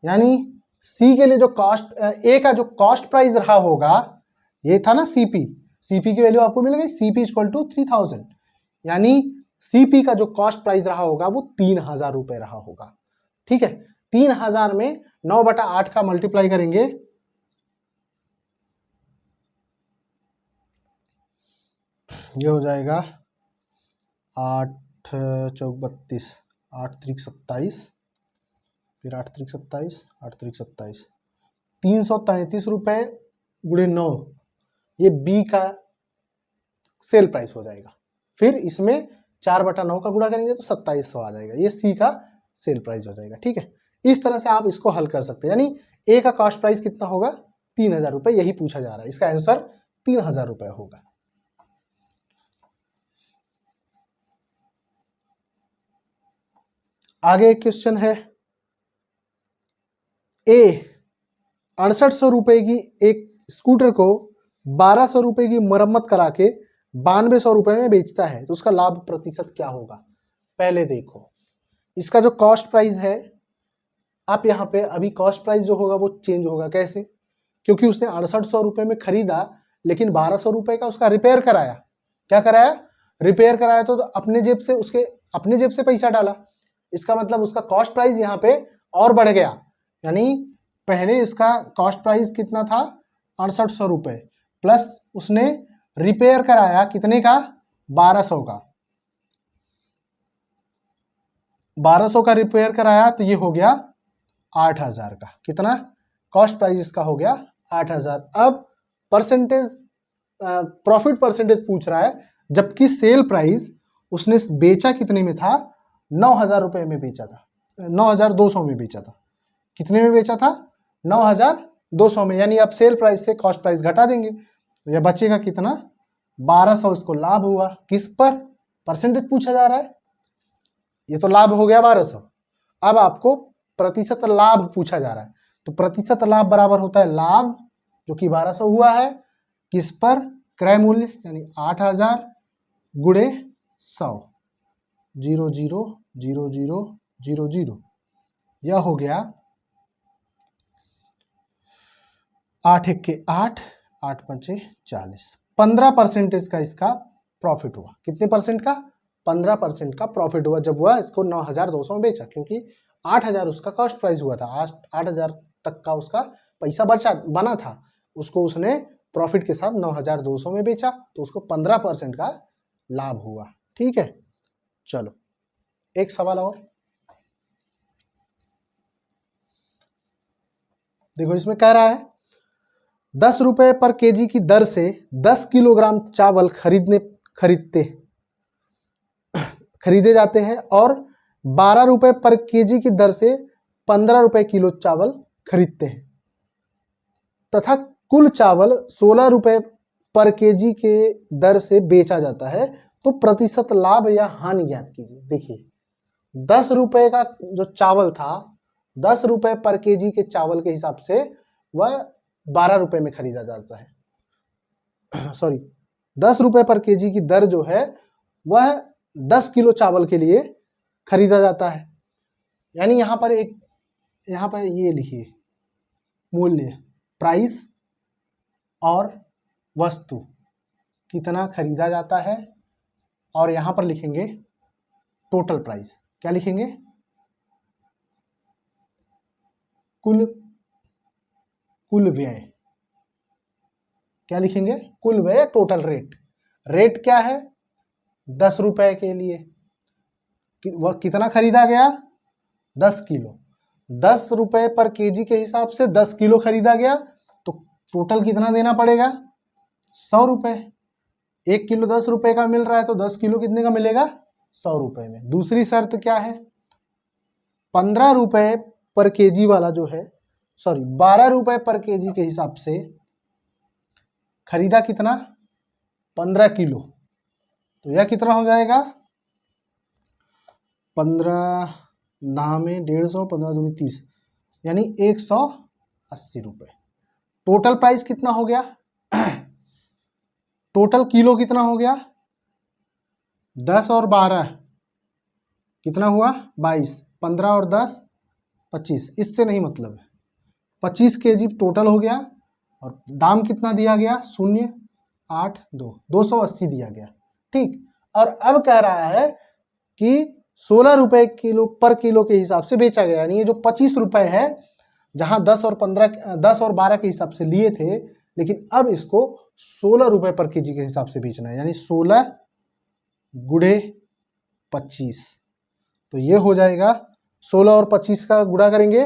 यानी सी के लिए जो कॉस्ट ए का जो कॉस्ट प्राइस रहा होगा, ये था ना सीपी की वैल्यू आपको मिल गई, सीपी इक्वल टू 3000, यानी सीपी का जो कॉस्ट प्राइस रहा होगा वो 3000 रुपए रहा होगा। ठीक है, 3000 में 9/8 का मल्टीप्लाई करेंगे, ये हो जाएगा 8 चौक 32, 8 त्रिक 27, फिर 8 त्रिक 27, 8 त्रिक 27, 333 रुपए गुणे 9, ये बी का सेल प्राइस हो जाएगा। फिर इसमें 4/9 का गुणा करेंगे तो 2700 आ जाएगा, ये सी का सेल प्राइस हो जाएगा। ठीक है, इस तरह से आप इसको हल कर सकते हैं, यानी ए का कॉस्ट प्राइस कितना होगा, 3000 रुपए, यही पूछा जा रहा है, इसका आंसर 3000 रुपए होगा। आगे एक क्वेश्चन है, ए 6800 रुपए की एक स्कूटर को 1200 रुपए की मरम्मत करा के 9200 रुपए में बेचता है, तो उसका लाभ प्रतिशत क्या होगा। पहले देखो इसका जो कॉस्ट प्राइस है, आप यहाँ पे अभी कॉस्ट प्राइस जो होगा वो चेंज होगा, कैसे, क्योंकि उसने 6800 रुपए में खरीदा, लेकिन 1200 रुपए का उसका रिपेयर कराया। क्या कराया, रिपेयर कराया, तो अपने जेब से अपने जेब से पैसा डाला, इसका मतलब उसका कॉस्ट प्राइस यहाँ पे और बढ़ गया, यानी पहले इसका कॉस्ट प्राइस कितना था 6800 रुपए, प्लस उसने रिपेयर कराया कितने का, 1200 का, 1200 का रिपेयर कराया, तो ये हो गया 8000 का, कितना कॉस्ट प्राइस इसका हो गया 8000। अब परसेंटेज प्रॉफिट परसेंटेज पूछ रहा है, जबकि सेल प्राइस उसने बेचा कितने में था, 9000 रुपए में बेचा था, 9200 में बेचा था, कितने में बेचा था, 9200 में, यानी आप सेल प्राइस से कॉस्ट प्राइस घटा देंगे तो यह बचेगा कितना, 1200, इसको लाभ हुआ। किस पर परसेंटेज पूछा जा रहा है, ये तो लाभ हो गया 1200, अब आपको प्रतिशत लाभ पूछा जा रहा है, तो प्रतिशत लाभ बराबर होता है लाभ जो कि 1200 हुआ है, किस पर, क्रय मूल्य यानी 8000 गुणे 100, 0 0 0 0 0 0, यह हो गया 8 1 के 8, 8 5 40, 15% का इसका प्रॉफिट हुआ। कितने परसेंट का, 15% का प्रॉफिट हुआ, जब वह इसको 9200 में बेचा, क्योंकि 8000 उसका कॉस्ट प्राइस हुआ था, 8000 तक का उसका पैसा बना था, उसको उसने प्रॉफिट के साथ 9200 में बेचा, तो उसको 15% का लाभ हुआ। ठीक है, चलो एक सवाल और देखो, इसमें कह रहा है 10 रुपए पर केजी की दर से 10 किलोग्राम चावल खरीदे जाते हैं, और 12 रुपए पर केजी की दर से 15 रुपए किलो चावल खरीदते हैं, तथा कुल चावल 16 रुपए पर केजी के दर से बेचा जाता है, तो प्रतिशत लाभ या हानि ज्ञात कीजिए। देखिए 10 रुपए का जो चावल था, 10 रुपए पर केजी के चावल के हिसाब से वह 12 रुपए में खरीदा जाता है, सॉरी 10 रुपए पर केजी की दर जो है वह 10 किलो चावल के लिए खरीदा जाता है, यानी यहाँ पर ये लिखिए मूल्य प्राइस और वस्तु कितना खरीदा जाता है, और यहां पर लिखेंगे टोटल प्राइस। क्या लिखेंगे? कुल व्यय। क्या लिखेंगे? कुल व्यय, टोटल रेट। रेट क्या है? 10 रुपए के लिए वह कितना खरीदा गया? 10 किलो। 10 रुपए पर केजी के हिसाब से 10 किलो खरीदा गया, तो टोटल कितना देना पड़ेगा? 100 रुपए। 1 किलो 10 रुपए का मिल रहा है, तो 10 किलो कितने का मिलेगा? 100 रुपए में। दूसरी शर्त क्या है? 15 रुपए पर केजी वाला जो है, 12 रुपए पर केजी के हिसाब से खरीदा कितना? 15 किलो। तो यह कितना हो जाएगा? 15 दाम में 150, 15 दूनी 30, यानी 180 रुपए। टोटल प्राइस कितना हो गया? टोटल किलो कितना हो गया? 10 और 12 कितना हुआ? 22। 15 और 10 25। इससे नहीं मतलब है। 25 केजी टोटल हो गया, और दाम कितना दिया गया? 0.82, 280 दिया गया। ठीक। और अब कह रहा है कि 16 रुपए किलो पर किलो के हिसाब से बेचा गया, यानी ये जो 25 रुपए है, जहां 10 और 12 के हिसाब से लिए थे, लेकिन अब इसको 16 रुपए पर केजी के हिसाब से बेचना है, यानी 16 गुणे 25। तो ये हो जाएगा 16 और 25 का गुणा करेंगे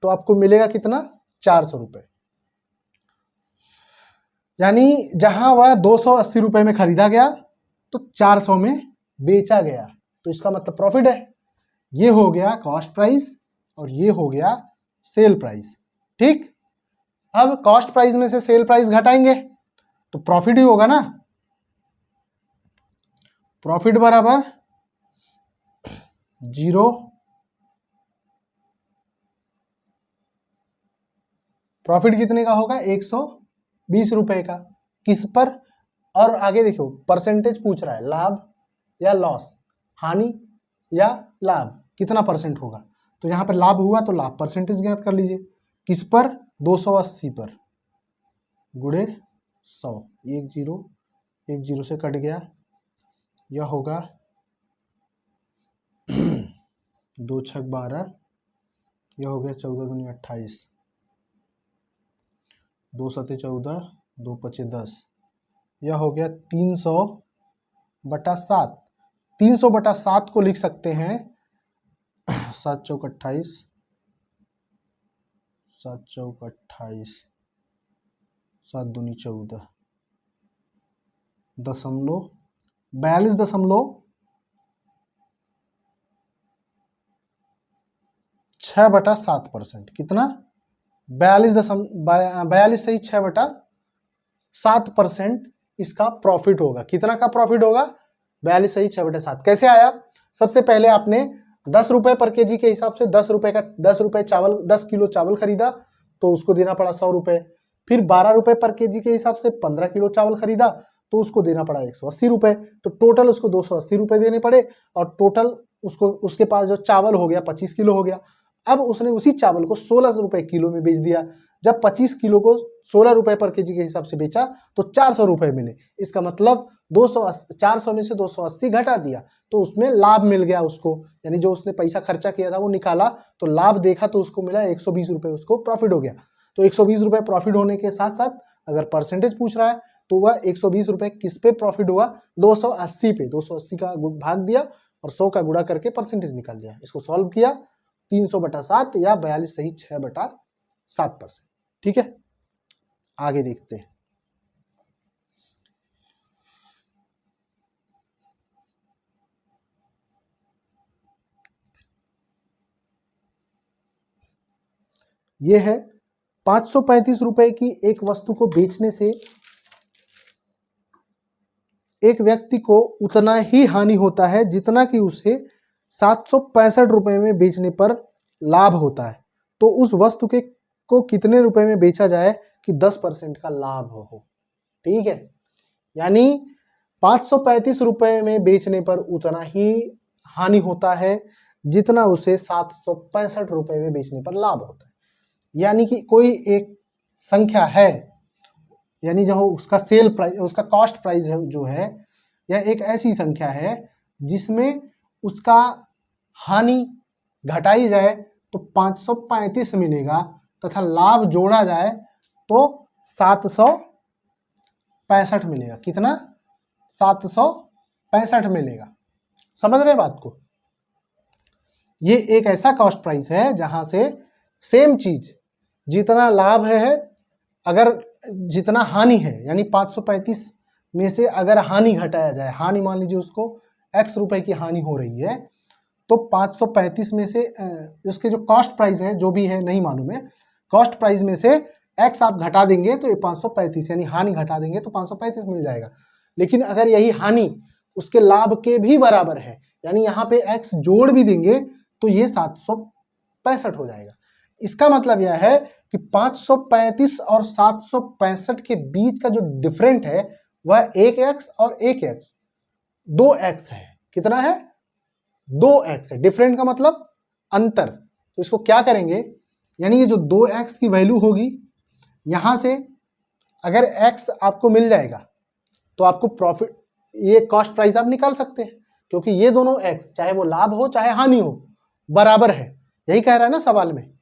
तो आपको मिलेगा कितना? 400 रुपए। यानी जहां वह 280 रुपए में खरीदा गया, तो 400 में बेचा गया, तो इसका मतलब प्रॉफिट है। ये हो गया कॉस्ट प्राइस और ये हो गया सेल प्राइस। ठीक। अब कॉस्ट प्राइस में से सेल प्राइस घटाएंगे तो प्रॉफिट ही होगा ना। प्रॉफिट बराबर 0। प्रॉफिट कितने का होगा? 120 रुपए का। किस पर? और आगे देखो परसेंटेज पूछ रहा है, लाभ या लॉस, हानि या लाभ, कितना परसेंट होगा। तो यहां पर लाभ हुआ तो लाभ परसेंटेज ज्ञात कर लीजिए। किस पर? 280 पर, गुणे 100। 1 0, 1 0 से कट गया, यह होगा 2 6 12, यह हो गया 14 दूनी 28, 2 7 14, 2 5 10, यह हो गया 300/7। 300/7 को लिख सकते हैं 7 चौक 28, 7 चौक 28, 7 दूनी 14, 42.6/7%। कितना? 42 सही 6/7% इसका प्रॉफिट होगा। कितना का प्रॉफिट होगा? 42 सही 6/7। कैसे आया? सबसे पहले आपने 10 रुपए पर केजी के हिसाब से 10 रुपए चावल, 10 किलो चावल खरीदा, तो उसको देना पड़ा 100 रुपए। फिर 12 रुपए पर केजी के हिसाब से 15 किलो चावल खरीदा, तो उसको देना पड़ा 180 रुपए। तो टोटल उसको 280 रुपए देने पड़े, और टोटल उसके पास जो चावल हो गया 25 किलो हो गया। अब उसने उसी चावल को 16 रुपए किलो में बेच दिया। जब 25 किलो को 16 रुपए पर केजी के हिसाब से बेचा तो 400 रुपए मिले। इसका मतलब 400 में से 280 घटा दिया, तो उसमें लाभ मिल गया उसको, यानी जो उसने पैसा खर्चा किया था वो निकाला, तो लाभ देखा तो उसको मिला 120 रुपए, उसको प्रॉफिट हो गया। तो 120 रुपए प्रॉफिट होने के साथ साथ अगर परसेंटेज पूछ रहा है तो वह 120 रुपए किस पे प्रॉफिट हुआ? 280 पे। 280 का भाग दिया और 100 का गुणा करके परसेंटेज निकाल लिया। इसको सॉल्व किया, 300/7 या 42 सही 6/7%। ठीक है, आगे देखते हैं। यह है 535 रुपए की एक वस्तु को बेचने से एक व्यक्ति को उतना ही हानि होता है जितना कि उसे 765 रुपए में बेचने पर लाभ होता है। तो उस वस्तु को कितने रुपए में बेचा जाए कि 10% का लाभ हो। ठीक है, यानी 535 रुपए में बेचने पर उतना ही हानि होता है जितना उसे 765 रुपए में बेचने पर लाभ होता है। यानी कि कोई एक संख्या है, यानी जो उसका सेल प्राइस, उसका कॉस्ट प्राइस है जो है, यह एक ऐसी संख्या है जिसमें उसका हानि घटाई जाए तो 535 मिलेगा तथा लाभ जोड़ा जाए तो 765 मिलेगा। कितना? 765 मिलेगा। समझ रहे बात को? ये एक ऐसा कॉस्ट प्राइस है जहां से सेम चीज जितना लाभ है, अगर जितना हानि है, यानी 535 में से अगर हानि घटाया जाए, हानि मान लीजिए उसको x रुपए की हानि हो रही है, तो 535 में से उसके जो कॉस्ट प्राइस है, जो भी है नहीं मालूम है, कॉस्ट प्राइस में से x आप घटा देंगे तो ये 535, यानी हानि घटा देंगे तो 535 मिल जाएगा। लेकिन अगर यही हानि उसके लाभ के भी बराबर है, यानी यहाँ पे x जोड़ भी देंगे तो ये 765 हो जाएगा। इसका मतलब यह है कि 535 और 765 के बीच का जो डिफरेंट है वह 1x और 1x, 2x है। कितना है? 2x है। डिफरेंट का मतलब अंतर। तो इसको क्या करेंगे, यानी ये जो 2x की वैल्यू होगी, यहां से अगर x आपको मिल जाएगा तो आपको प्रॉफिट, ये कॉस्ट प्राइस आप निकाल सकते हैं, क्योंकि ये दोनों x, चाहे वो लाभ हो चाहे हानि हो, बराबर है। यही कह रहा है ना सवाल में।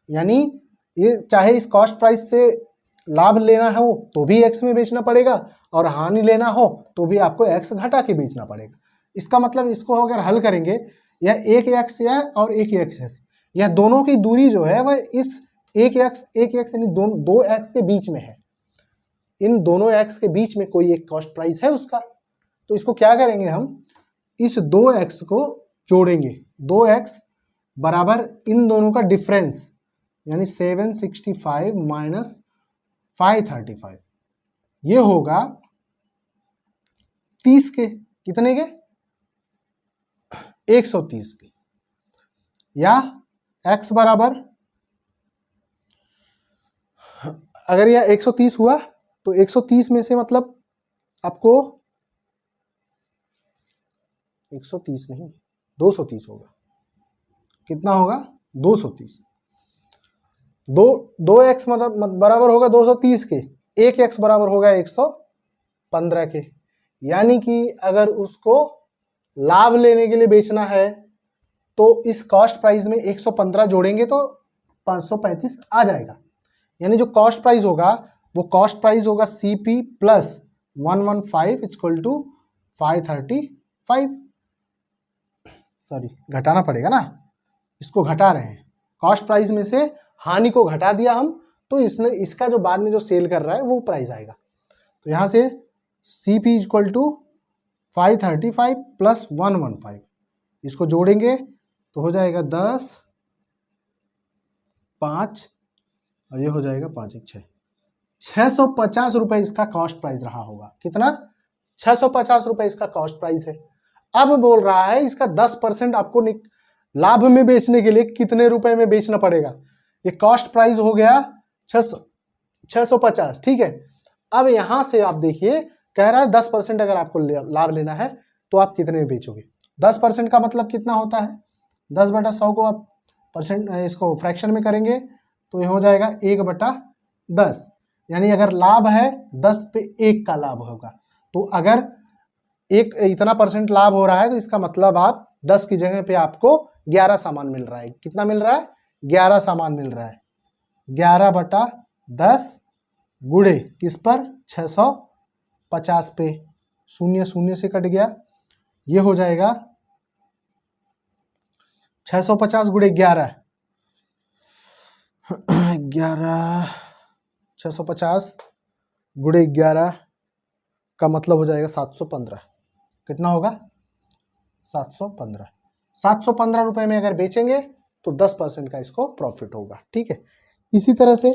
यानी ये चाहे इस कॉस्ट प्राइस से लाभ लेना हो तो भी x में बेचना पड़ेगा, और हानि लेना हो तो भी आपको x घटा के बेचना पड़ेगा। इसका मतलब इसको अगर हल करेंगे, यह 1x है और 1x है, यह दोनों की दूरी जो है वह इस 1x यानी 2x के बीच में है। इन दोनों x के बीच में कोई एक कॉस्ट प्राइस है उसका। तो इसको क्या करेंगे, हम इस 2x को जोड़ेंगे। 2x बराबर इन दोनों का डिफरेंस, यानी 765 माइनस 535, ये होगा 30 के। कितने के? 130 के। या x बराबर, अगर यह 130 हुआ तो 130 में से मतलब आपको 130 नहीं 230 होगा। कितना होगा? 230। 2x मतलब बराबर होगा 230 के, 1x बराबर होगा 115 के। यानी कि अगर उसको लाभ लेने के लिए बेचना है तो इस कॉस्ट प्राइस में 115 जोड़ेंगे तो 535 आ जाएगा। यानी जो कॉस्ट प्राइस होगा वो कॉस्ट प्राइस होगा CP plus 115 equal to 535। Sorry, घटाना पड़ेगा ना, इसको घटा रहे हैं। कॉस्ट प्राइस में से हानि को घटा दिया हम, तो इसमें इसका जो बाद में जो सेल कर रहा है वो प्राइस आएगा। तो यहाँ से CP इक्वल टू 535 प्लस 115, इसको जोड़ेंगे तो हो जाएगा 10, 5 और ये हो जाएगा 5 1 6, 650 रुपए इसका कॉस्ट प्राइस रहा होगा। कितना? 650 रुपए इसका कॉस्ट प्राइस है। अब बोल रहा है इसका 10% आपको लाभ में बेचने के लिए कितने रुपए में बेचना पड़ेगा। ये कॉस्ट प्राइस हो गया 650, ठीक है। अब यहां से आप देखिए, कह रहा है 10% अगर आपको लाभ लेना है तो आप कितने में बेचोगे। 10% का मतलब कितना होता है? 10/100 को आप परसेंट, इसको फ्रैक्शन में करेंगे तो ये हो जाएगा 1/10। यानी अगर लाभ है 10 पे 1 का लाभ होगा, तो अगर एक इतना % लाभ हो रहा है तो इसका मतलब आप 10 की जगह पे आपको 11 सामान मिल रहा है। कितना मिल रहा है? 11 सामान मिल रहा है। 11/10 गुणे किस पर? 650 पे। 0 0 से कट गया, ये हो जाएगा 650 गुणे 11, 650 गुणे 11 का मतलब हो जाएगा 715। कितना होगा? 715। 715 रुपए में अगर बेचेंगे तो 10% का इसको प्रॉफिट होगा, ठीक है। इसी तरह से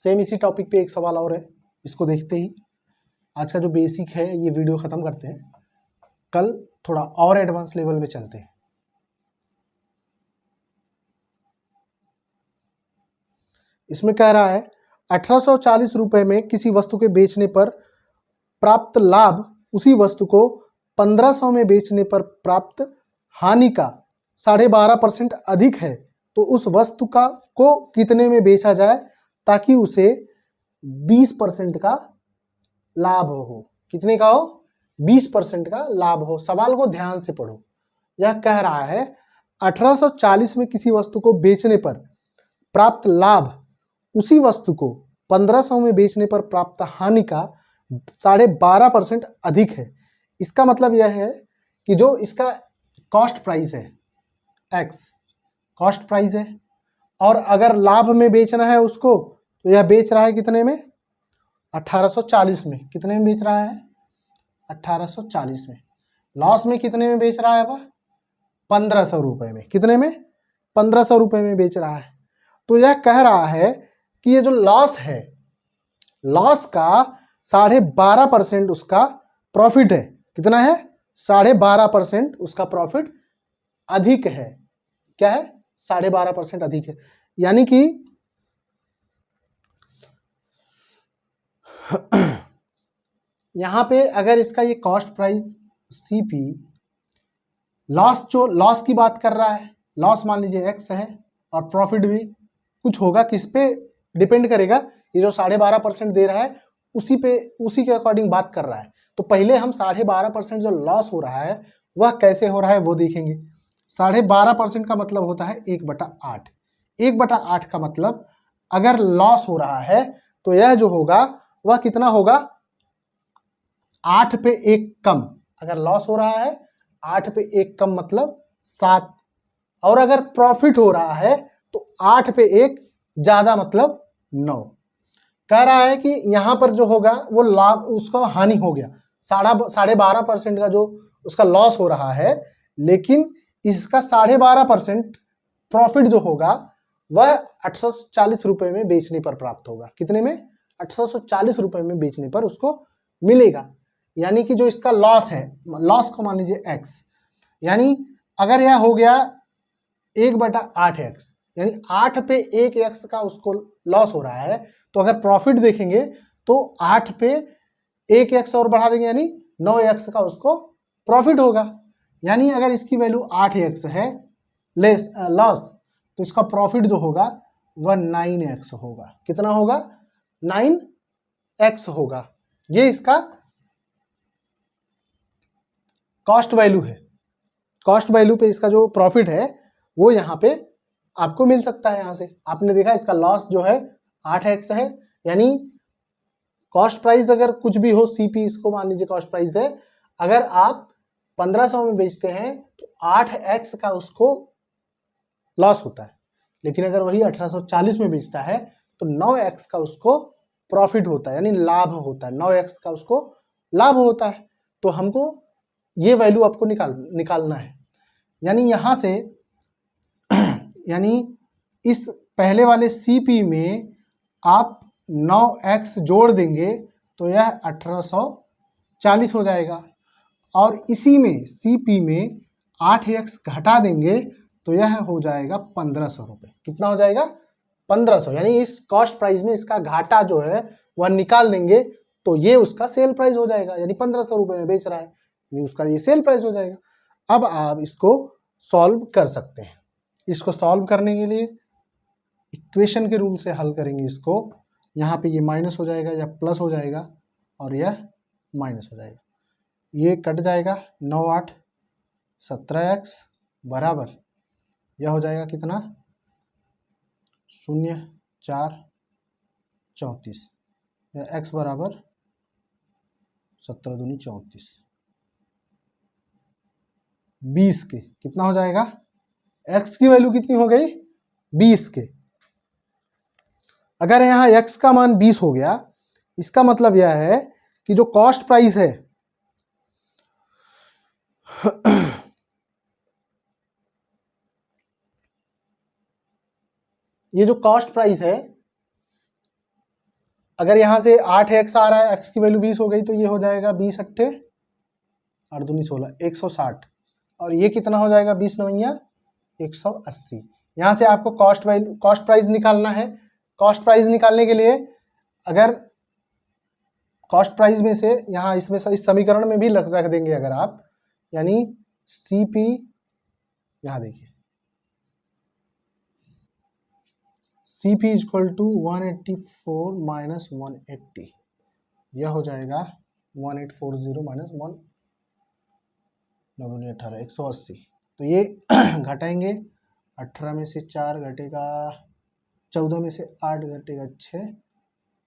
सेम इसी टॉपिक पे एक सवाल और है, इसको देखते ही आज का जो बेसिक है ये वीडियो खत्म करते हैं। कल थोड़ा और एडवांस लेवल में चलते हैं। इसमें कह रहा है 1840 रुपए में किसी वस्तु के बेचने पर प्राप्त लाभ उसी वस्तु को 1500 में बेचने पर प्राप्त हानि का 12.5% अधिक है, तो उस वस्तु का को कितने में बेचा जाए ताकि उसे 20% का लाभ हो। कितने का हो? 20% का लाभ हो। सवाल को ध्यान से पढ़ो। यह कह रहा है 1840 में किसी वस्तु को बेचने पर प्राप्त लाभ उसी वस्तु को 1500 में बेचने पर प्राप्त हानि का 12.5% अधिक है। इसका मतलब यह है कि जो इसका कॉस्ट प्राइस है x, कॉस्ट प्राइस है, और अगर लाभ में बेचना है उसको तो यह बेच रहा है कितने में? 1840 में। कितने में बेच रहा है? 1840 में। लॉस में कितने में बेच रहा है वह? 1500 रुपए में। कितने में? 1500 रुपए में बेच रहा है। तो यह कह रहा है कि ये जो लॉस है, लॉस का 12.5% उसका प्रॉफिट है। कितना है? 12.5% उसका प्रॉफिट अधिक है। क्या है? 12.5% अधिक है। यानी कि यहां पे अगर इसका ये कॉस्ट प्राइस सीपी, लॉस जो लॉस की बात कर रहा है, लॉस मान लीजिए x है और प्रॉफिट भी कुछ होगा, किस पे डिपेंड करेगा? ये जो 12.5% दे रहा है उसी के अकॉर्डिंग बात कर रहा है। तो पहले हम 12.5% जो लॉस हो रहा है वह कैसे हो रहा है वो देखेंगे। 12.5% का मतलब होता है 1/8। 1/8 का मतलब अगर लॉस हो रहा है तो यह जो होगा वह कितना होगा? 8 पे 1 कम। अगर लॉस हो रहा है 8 पे 1 कम मतलब 7, और अगर प्रॉफिट हो रहा है तो 8 पे 1 ज्यादा मतलब 9। कह रहा है कि यहां पर जो होगा वो लाभ, उसका हानि हो गया। 12.5% का जो उसका लॉस हो रहा है, लेकिन इसका 12.5% प्रॉफिट जो होगा वह 1840 रुपए में बेचने पर प्राप्त होगा। कितने में? 1840 रुपए में बेचने पर उसको मिलेगा। यानी कि जो इसका लॉस है, लॉस को मान लीजिए x, यानी अगर यह हो गया 1/8x, यानी 8 पे 1x का उसको लॉस हो रहा है, तो अगर प्रॉफिट देखेंगे तो 8 पे 1x और बढ़ा देंगे यानी 9x का उसको प्रॉफिट होगा। यानी अगर इसकी वैल्यू 8x है लेस लॉस, तो इसका प्रॉफिट जो होगा वह 9x होगा। कितना होगा? 9x होगा। ये इसका कॉस्ट वैल्यू है। कॉस्ट वैल्यू पे इसका जो प्रॉफिट है वो यहाँ पे आपको मिल सकता है। यहाँ से आपने देखा इसका लॉस जो है 8x है, यानी कॉस्ट प्राइस अगर कुछ भी हो, सीपी इसको मान लीजिए कॉस्ट प्राइस है, अगर आप 1500 में बेचते हैं तो 8x का उसको लॉस होता है, लेकिन अगर वही 1840 में बेचता है तो 9x का उसको प्रॉफिट होता है, यानी लाभ होता है। 9x का उसको लाभ होता है। तो हमको ये वैल्यू आपको निकालना है। यानी यहां से यानी इस पहले वाले सीपी में आप 9x जोड़ देंगे तो यह 1840 हो जाएगा, और इसी में सीपी में 8x घटा देंगे तो यह हो जाएगा 1500 रुपये। कितना हो जाएगा? 1500। यानी इस कॉस्ट प्राइस में इसका घाटा जो है वह निकाल देंगे तो ये उसका सेल प्राइस हो जाएगा, यानी 1500 रुपये में बेच रहा है, यानी उसका ये सेल प्राइस हो जाएगा। अब आप इसको सॉल्व कर सकते हैं। इसको सॉल्व करने के लिए इक्वेशन के रूल से हल करेंगे इसको। यहाँ पे ये माइनस हो जाएगा या प्लस हो जाएगा, और यह माइनस हो जाएगा, ये कट जाएगा। 9 8 17x बराबर यह हो जाएगा कितना? 0 4 34, या x बराबर 17 दूनी 34, 20 के। कितना हो जाएगा? x की वैल्यू कितनी हो गई? 20 के। अगर यहाँ x का मान 20 हो गया, इसका मतलब यह है कि जो कॉस्ट प्राइस है ये जो कॉस्ट प्राइस है, अगर यहां से 8x आ रहा है, x की वैल्यू 20 हो गई, तो ये हो जाएगा 20 अट्ठे 8 दूनी 16, 160, और ये कितना हो जाएगा? 20 9 180। यहां से आपको कॉस्ट प्राइस निकालना है। कॉस्ट प्राइस निकालने के लिए अगर कॉस्ट प्राइस में से यहाँ इसमें इस समीकरण में भी रख देंगे अगर आप, यानी सीपी, यहाँ देखिए C P equal to 184 minus 180, यह हो जाएगा 1840 माइनस 1 180। तो ये घटाएंगे, 18 में से 4 घटेगा, 14 में से 8 घटेगा 6,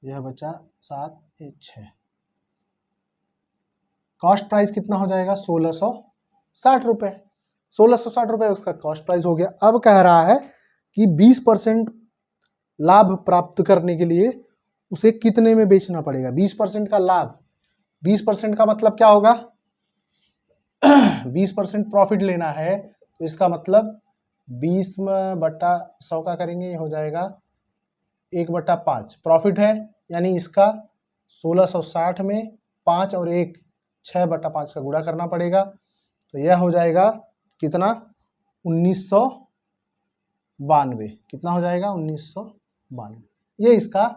यह बचा 7 1 6। कॉस्ट प्राइस कितना हो जाएगा 1660 रुपये। 1660 रुपये उसका कॉस्ट प्राइस हो गया। अब कह रहा है कि 20% लाभ प्राप्त करने के लिए उसे कितने में बेचना पड़ेगा। 20% का लाभ, 20% का मतलब क्या होगा 20% प्रॉफिट लेना है, तो इसका मतलब 20/100 का करेंगे, ये हो जाएगा 1/5 प्रॉफिट है, यानी इसका 1660 में 5 और 1 6/5 का गुणा करना पड़ेगा, तो यह हो जाएगा कितना 1992। कितना हो जाएगा 1992। ये इसका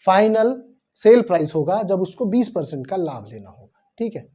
फाइनल सेल प्राइस होगा जब उसको 20% का लाभ लेना होगा। ठीक है।